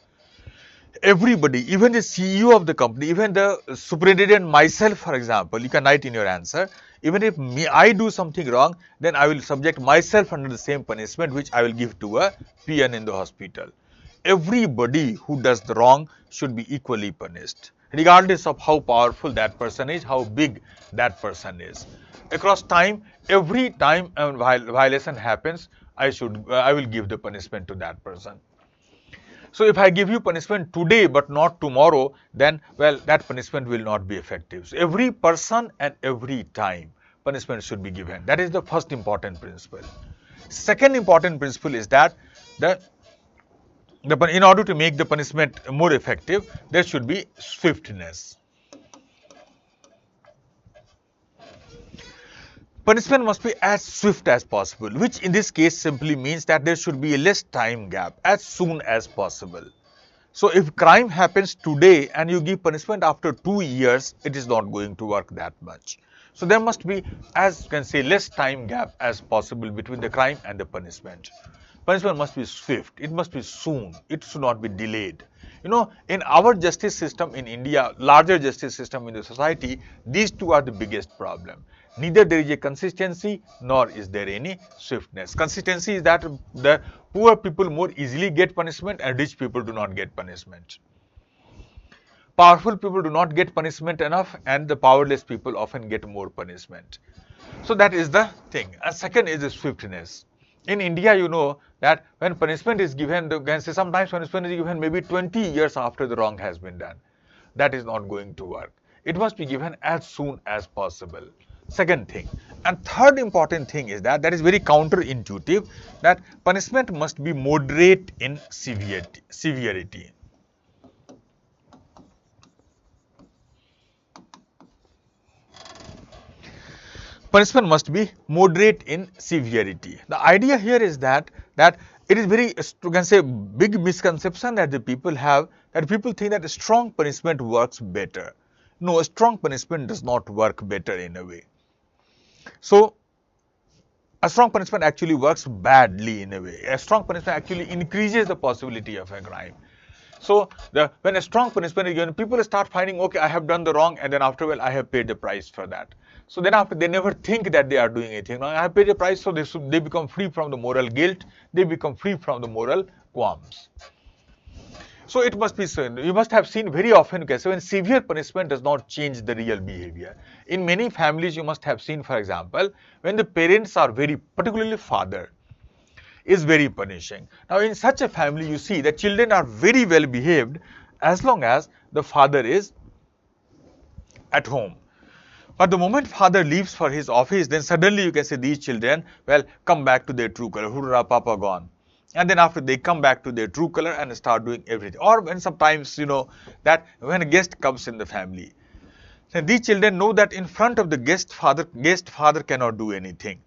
Everybody, even the CEO of the company, even the superintendent, myself, for example, you can write in your answer, even if I do something wrong, then I will subject myself under the same punishment which I will give to a PN in the hospital. Everybody who does the wrong should be equally punished, regardless of how powerful that person is, how big that person is. Across time, every time a violation happens, I will give the punishment to that person. So if I give you punishment today but not tomorrow, then well, that punishment will not be effective. So every person and every time punishment should be given. That is the first important principle. Second important principle is that in order to make the punishment more effective, there should be swiftness. Punishment must be as swift as possible, which in this case simply means that there should be a less time gap, as soon as possible. So if crime happens today and you give punishment after 2 years, it is not going to work that much. So there must be, as you can say, less time gap as possible between the crime and the punishment. Punishment must be swift, it must be soon, it should not be delayed. You know, in our justice system in India, larger justice system in the society, these two are the biggest problem. Neither there is a consistency nor is there any swiftness. Consistency is that the poor people more easily get punishment and rich people do not get punishment. Powerful people do not get punishment enough and the powerless people often get more punishment. So that is the thing. And second is the swiftness. In India, you know that when punishment is given, you can say sometimes punishment is given maybe 20 years after the wrong has been done. That is not going to work. It must be given as soon as possible. Second thing. And third important thing is that is very counterintuitive, that punishment must be moderate in severity. Punishment must be moderate in severity. The idea here is that it is very, you can say, big misconception that the people have, that people think that a strong punishment works better. No, a strong punishment does not work better in a way. So a strong punishment actually works badly in a way. A strong punishment actually increases the possibility of a crime. So when a strong punishment is given, people start finding, okay, I have done the wrong, and then after, well, I have paid the price for that. So then after, they never think that they are doing anything wrong. I have paid the price, so they become free from the moral guilt. They become free from the moral qualms. So it must be so. You must have seen very often, okay, so when severe punishment does not change the real behavior. In many families, you must have seen, for example, when the parents are very, particularly father, is very punishing. Now, in such a family, you see that children are very well behaved as long as the father is at home. But the moment father leaves for his office, then suddenly you can say these children, well, come back to their true color. Hurrah, Papa gone. And then after they come back to their true color and start doing everything. Or when sometimes, that when a guest comes in the family, then these children know that in front of the guest father cannot do anything.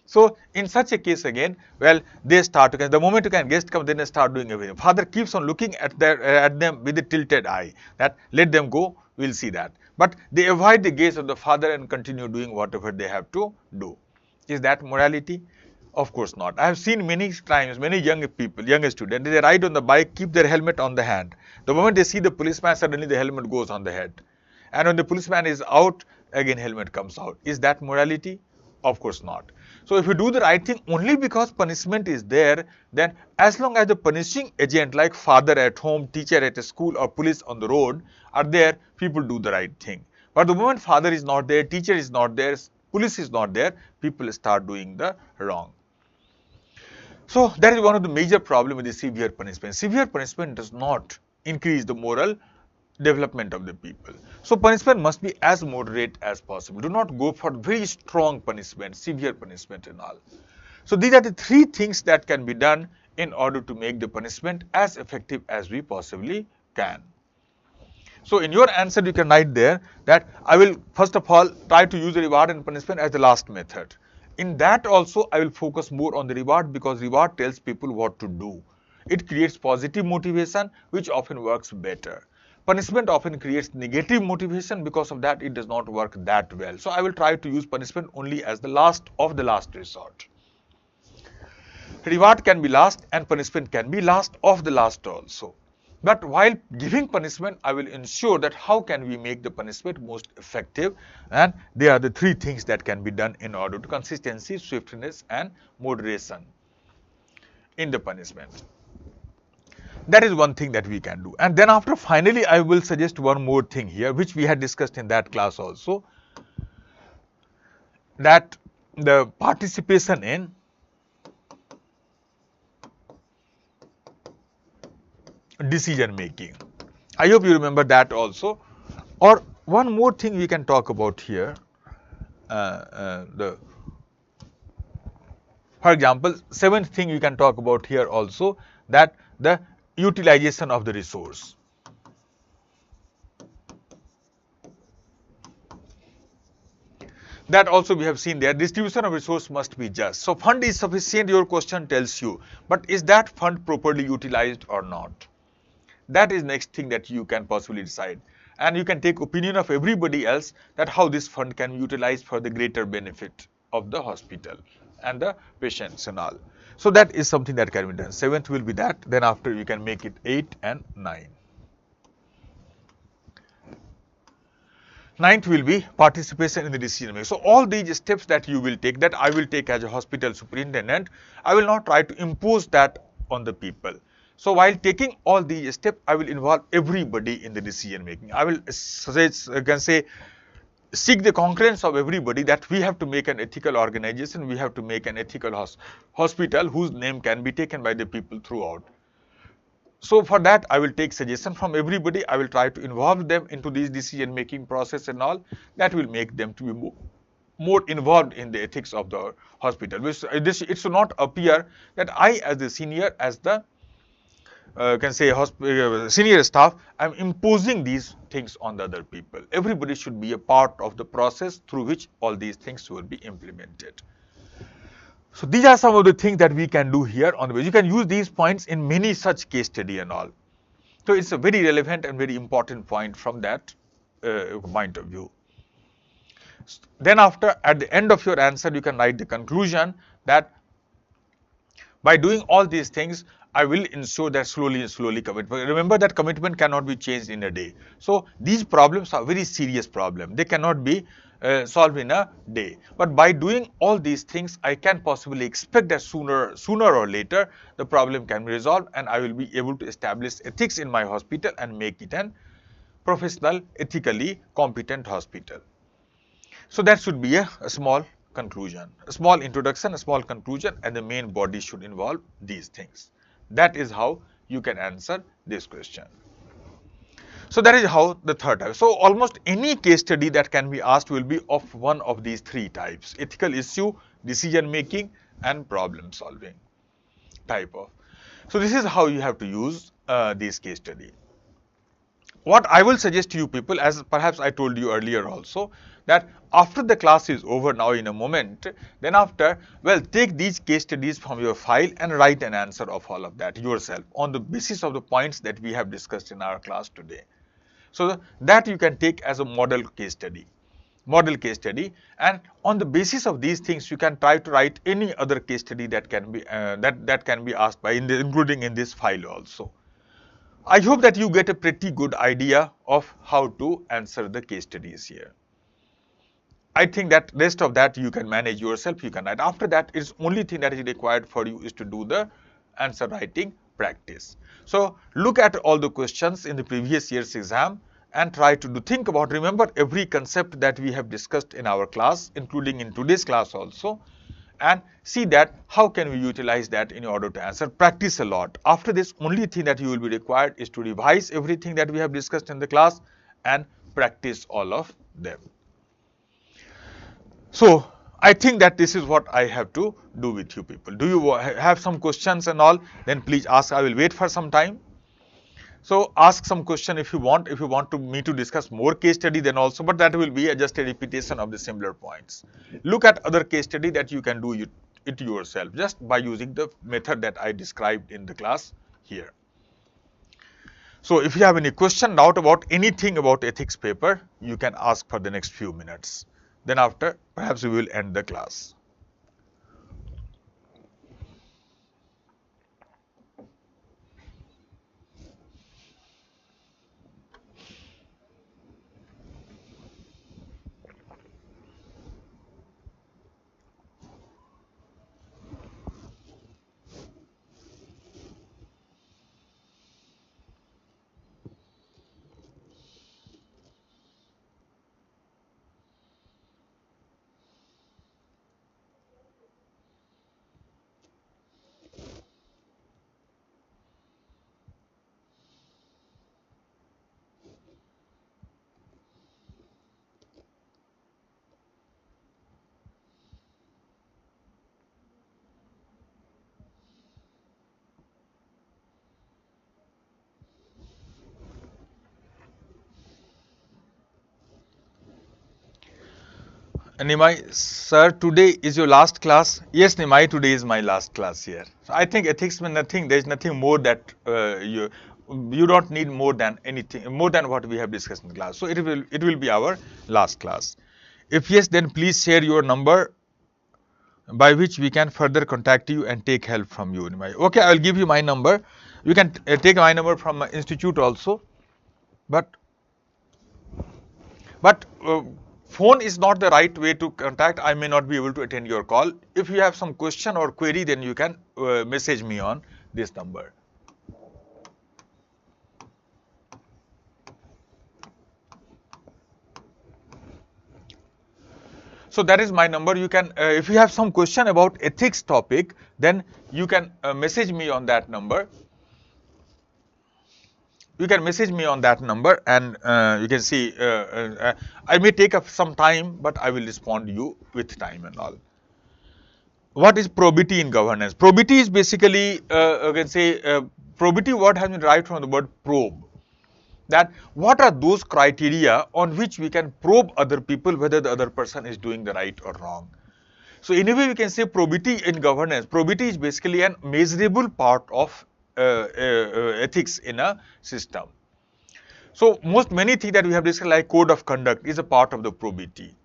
So in such a case again, well, they start to, the moment guest comes, then they start doing everything. Father keeps on looking at them with a tilted eye, that let them go, we'll see that. But they avoid the gaze of the father and continue doing whatever they have to do. Is that morality? Of course not. I have seen many times, many young students, they ride on the bike, keep their helmet on the hand. The moment they see the policeman, suddenly the helmet goes on the head. And when the policeman is out, again helmet comes out. Is that morality? Of course not. So if you do the right thing only because punishment is there, then as long as the punishing agent like father at home, teacher at a school or police on the road are there, people do the right thing. But the moment father is not there, teacher is not there, police is not there, people start doing the wrong. So that is one of the major problems with the severe punishment. Severe punishment does not increase the moral development of the people. So punishment must be as moderate as possible. Do not go for very strong punishment, severe punishment and all. So these are the three things that can be done in order to make the punishment as effective as we possibly can. So in your answer you can write there that I will first of all try to use the reward and punishment as the last method. In that also I will focus more on the reward because reward tells people what to do. It creates positive motivation which often works better. Punishment often creates negative motivation, because of that it does not work that well. So I will try to use punishment only as the last of the last resort. Reward can be last and punishment can be last of the last also. But while giving punishment, I will ensure that how can we make the punishment most effective, and there are the three things that can be done in order to consistency, swiftness and moderation in the punishment. That is one thing that we can do. And then after finally I will suggest one more thing here which we had discussed in that class also, that the participation in decision making. I hope you remember that also. Or one more thing we can talk about here, for example, seventh thing we can talk about here also, that the utilization of the resource. That also we have seen there, distribution of resource must be just. So fund is sufficient, your question tells you, but is that fund properly utilized or not? That is next thing that you can possibly decide. And you can take opinion of everybody else that how this fund can be utilized for the greater benefit of the hospital and the patients and all. So that is something that can be done. Seventh will be that. Then after you can make it 8 and 9. Ninth will be participation in the decision making. So all these steps that you will take, that I will take as a hospital superintendent, I will not try to impose that on the people. So while taking all these steps, I will involve everybody in the decision making. I will seek the concurrence of everybody that we have to make an ethical organization, we have to make an ethical hospital whose name can be taken by the people throughout. So for that, I will take suggestion from everybody. I will try to involve them into this decision making process and all. That will make them to be more involved in the ethics of the hospital. It should not appear that I as the senior, as the senior staff, I am imposing these things on the other people. Everybody should be a part of the process through which all these things will be implemented. So these are some of the things that we can do here on the way. You can use these points in many such case study and all. So it's a very relevant and very important point from that point of view. Then after, at the end of your answer, you can write the conclusion that by doing all these things, I will ensure that slowly commitment. Remember that commitment cannot be changed in a day. So these problems are very serious problems. They cannot be solved in a day. But by doing all these things, I can possibly expect that sooner or later, the problem can be resolved and I will be able to establish ethics in my hospital and make it an professional, ethically competent hospital. So that should be a small conclusion, a small introduction, a small conclusion, and the main body should involve these things. That is how you can answer this question. So that is how the third type. So almost any case study that can be asked will be of one of these three types: ethical issue, decision making, and problem solving type of. So this is how you have to use this case study. What I will suggest to you people, as perhaps I told you earlier also, that after the class is over now in a moment, then after, well, take these case studies from your file and write an answer of all of that yourself on the basis of the points that we have discussed in our class today. So that you can take as a model case study. And on the basis of these things you can try to write any other case study that can be that can be asked by including in this file also. I hope that you get a pretty good idea of how to answer the case studies here. I think that rest of that you can manage yourself, you can write. After that, it's only thing that is required for you is to do the answer writing practice. So look at all the questions in the previous year's exam and try to think about, remember every concept that we have discussed in our class, including in today's class also, and see that how can we utilize that in order to answer. Practice a lot. After this, only thing that you will be required is to revise everything that we have discussed in the class and practice all of them. So I think that this is what I have to do with you people. Do you have some questions and all? Then please ask. I will wait for some time. So ask some question if you want. If you want me to discuss more case study, then also, but that will be just a repetition of the similar points. Look at other case study that you can do it yourself just by using the method that I described in the class here. So if you have any question, doubt about anything about ethics paper, you can ask for the next few minutes. Then after, perhaps we will end the class. Nimai, sir, today is your last class? Yes, Nimai, today is my last class here. So I think ethics means nothing. There is nothing more that you don't need more than anything, more than what we have discussed in the class. So it will be our last class. If yes, then please share your number by which we can further contact you and take help from you, Nimai. Okay, I will give you my number. You can take my number from my institute also, but phone is not the right way to contact. I may not be able to attend your call. If you have some question or query, then you can message me on this number. So that is my number. You can, if you have some question about ethics topic, then you can message me on that number. You can message me on that number, and you can see I may take up some time, but I will respond to you with time and all. What is probity in governance? Probity is basically, you can say, probity word has been derived from the word probe. That what are those criteria on which we can probe other people whether the other person is doing the right or wrong. So in a way we can say probity in governance. Probity is basically a measurable part of ethics in a system. So many things that we have discussed, like code of conduct, is a part of the probity.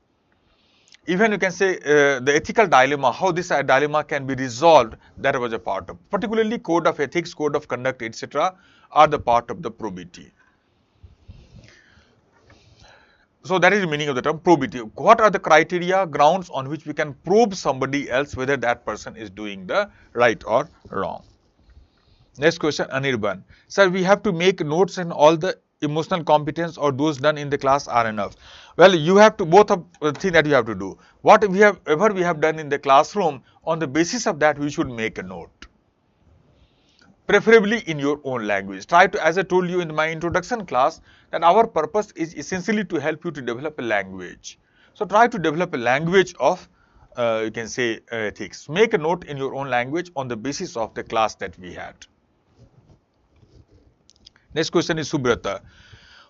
Even you can say the ethical dilemma, how this dilemma can be resolved, that was a part of. Particularly code of ethics, code of conduct, etc. are the part of the probity. So that is the meaning of the term probity. What are the criteria, grounds on which we can probe somebody else whether that person is doing the right or wrong. Next question, Anirban. Sir, we have to make notes and all the emotional competence or those done in the class are enough. Well, you have to, both of the thing that you have to do. What we have done in the classroom, on the basis of that we should make a note. preferably in your own language. Try to, as I told you in my introduction class, that our purpose is essentially to help you to develop a language. So try to develop a language of, you can say, ethics. Make a note in your own language on the basis of the class that we had. Next question is Subrata.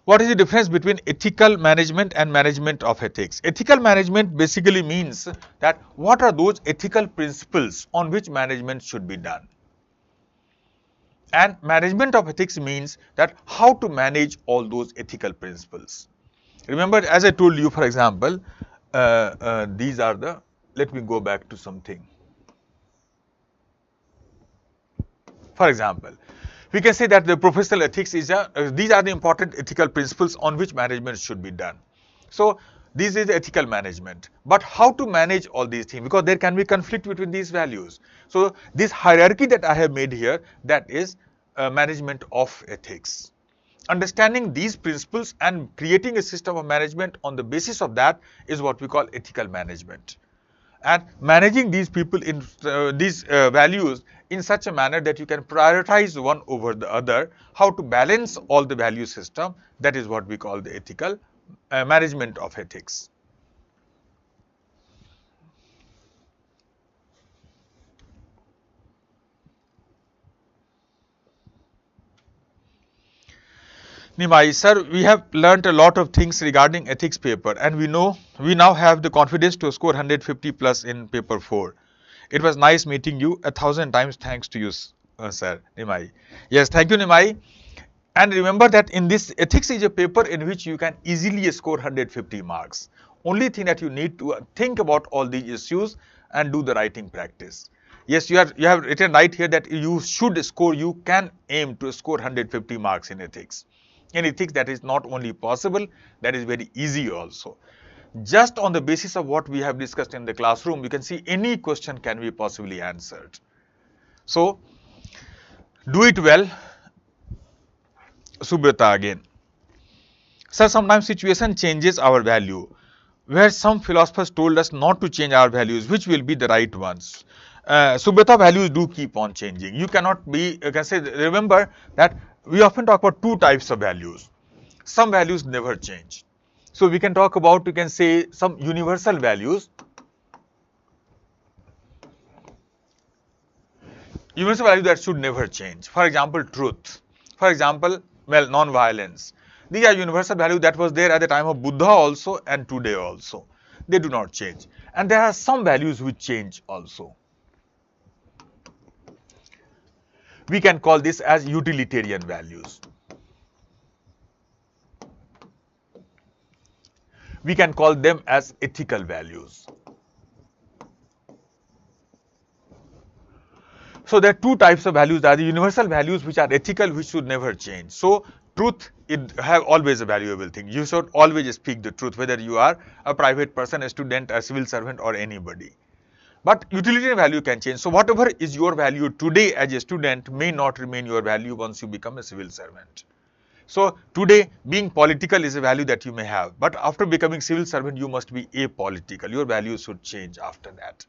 What is the difference between ethical management and management of ethics? Ethical management basically means that what are those ethical principles on which management should be done. And management of ethics means that how to manage all those ethical principles. Remember, as I told you, for example, these are the, let me go back to something. For example, we can say that the professional ethics is these are the important ethical principles on which management should be done. So this is ethical management. But how to manage all these things? Because there can be conflict between these values. So this hierarchy that I have made here, that is management of ethics. Understanding these principles and creating a system of management on the basis of that is what we call ethical management. And managing these people in these values in such a manner that you can prioritize one over the other, how to balance all the value system, that is what we call the ethical management of ethics. Nimai, sir, we have learnt a lot of things regarding ethics paper, and we now have the confidence to score 150 plus in paper 4. It was nice meeting you. 1,000 times thanks to you, sir, Nimai. Yes, thank you, Nimai. And remember that in this, ethics is a paper in which you can easily score 150 marks. Only thing that you need to think about all these issues and do the writing practice. Yes, you have written right here that you can aim to score 150 marks in ethics. In ethics, that is not only possible, that is very easy also. Just on the basis of what we have discussed in the classroom, you can see any question can be possibly answered. So, do it well. Subrata again. Sir, sometimes situation changes our value. Where some philosophers told us not to change our values, which will be the right ones? Subrata, values do keep on changing. You cannot be, you can say, remember that we often talk about two types of values. Some values never change. So we can talk about, you can say, some universal values. Universal values that should never change. For example, truth. For example, well, non-violence. These are universal values that was there at the time of Buddha also and today also. They do not change. And there are some values which change also. We can call this as utilitarian values. We can call them as ethical values. So there are two types of values. There are the universal values which are ethical, which should never change. So truth, it have always a valuable thing. You should always speak the truth, whether you are a private person, a student, a civil servant, or anybody. But utilitarian value can change. So whatever is your value today as a student may not remain your value once you become a civil servant. So today, being political is a value that you may have, but after becoming civil servant, you must be apolitical. Your values should change after that.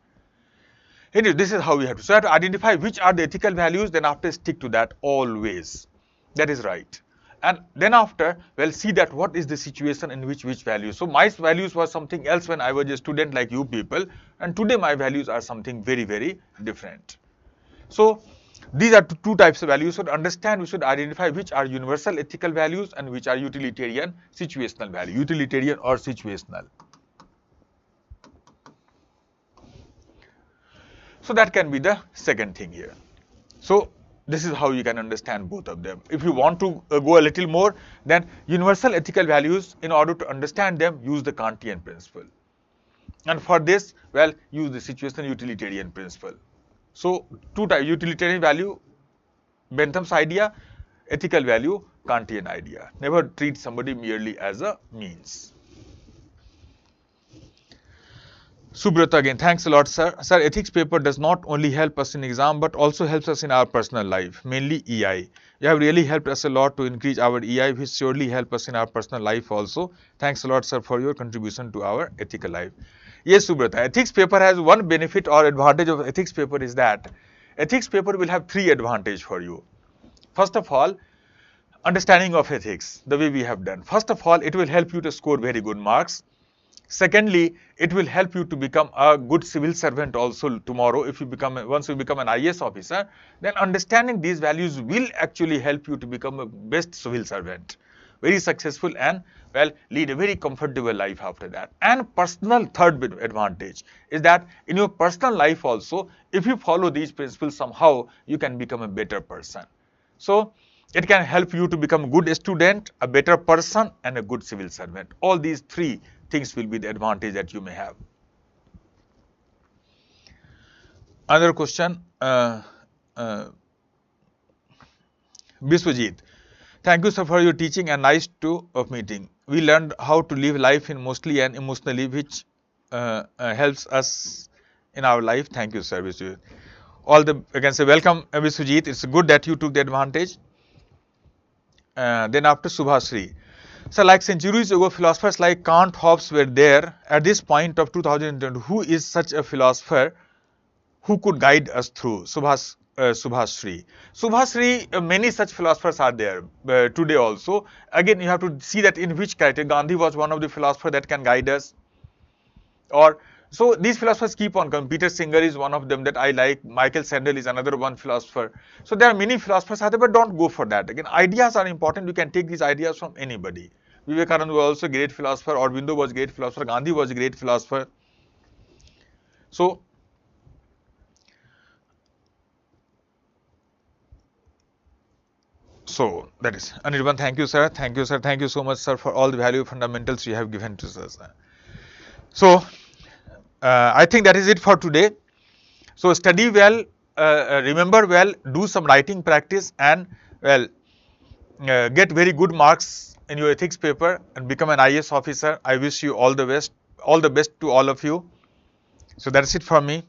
Anyway, this is how we have to. So, you have to identify which are the ethical values, then after stick to that always. That is right. And then after, well, see that what is the situation in which values. So, my values was something else when I was a student like you people, and today my values are something very, very different. So, these are two types of values. So, to understand, we should identify which are universal ethical values and which are utilitarian situational value, utilitarian or situational. So that can be the second thing here. So this is how you can understand both of them. If you want to go a little more, then universal ethical values, in order to understand them, use the Kantian principle. And for this, well, use the situational utilitarian principle. So two types: utilitarian value, Bentham's idea; ethical value, Kantian idea. Never treat somebody merely as a means. Subrata again, thanks a lot, sir. Sir, ethics paper does not only help us in exam, but also helps us in our personal life, mainly EI. You have really helped us a lot to increase our EI, which surely help us in our personal life also. Thanks a lot, sir, for your contribution to our ethical life. Yes, Subrata, ethics paper has one benefit or advantage of ethics paper is that ethics paper will have three advantages for you. First of all, understanding of ethics, the way we have done. First of all, it will help you to score very good marks. Secondly, it will help you to become a good civil servant also tomorrow. If you once you become an IAS officer, then understanding these values will actually help you to become a best civil servant, very successful, and well, lead a very comfortable life after that. And personal third advantage is that in your personal life also, if you follow these principles, somehow you can become a better person. So it can help you to become a good student, a better person, and a good civil servant. All these three things will be the advantage that you may have. Another question, Biswajit. Thank you, sir, for your teaching and nice of meeting. We learned how to live life in mostly and emotionally, which helps us in our life. Thank you, sir, Biswajit. I can say welcome, Biswajit. It's good that you took the advantage. Then after Subhasri. So like centuries ago, philosophers like Kant, Hobbes were there. At this point of 2020, who is such a philosopher who could guide us through? Subhasri. Subhasri, many such philosophers are there today also. Again, you have to see that in which character. Gandhi was one of the philosophers that can guide us. So these philosophers keep on coming. Peter Singer is one of them that I like. Michael Sandel is another one philosopher. So there are many philosophers out there, but don't go for that. Again, ideas are important. You can take these ideas from anybody. Vivekananda was also a great philosopher. Aurobindo was a great philosopher. Gandhi was a great philosopher. So that is Anirban. Thank you, sir. Thank you, sir. Thank you so much, sir, for all the value fundamentals you have given to us. So I think that is it for today. So study well, remember well, do some writing practice, and well, get very good marks in your ethics paper and become an IAS officer. I wish you all the best to all of you. So that's it from me.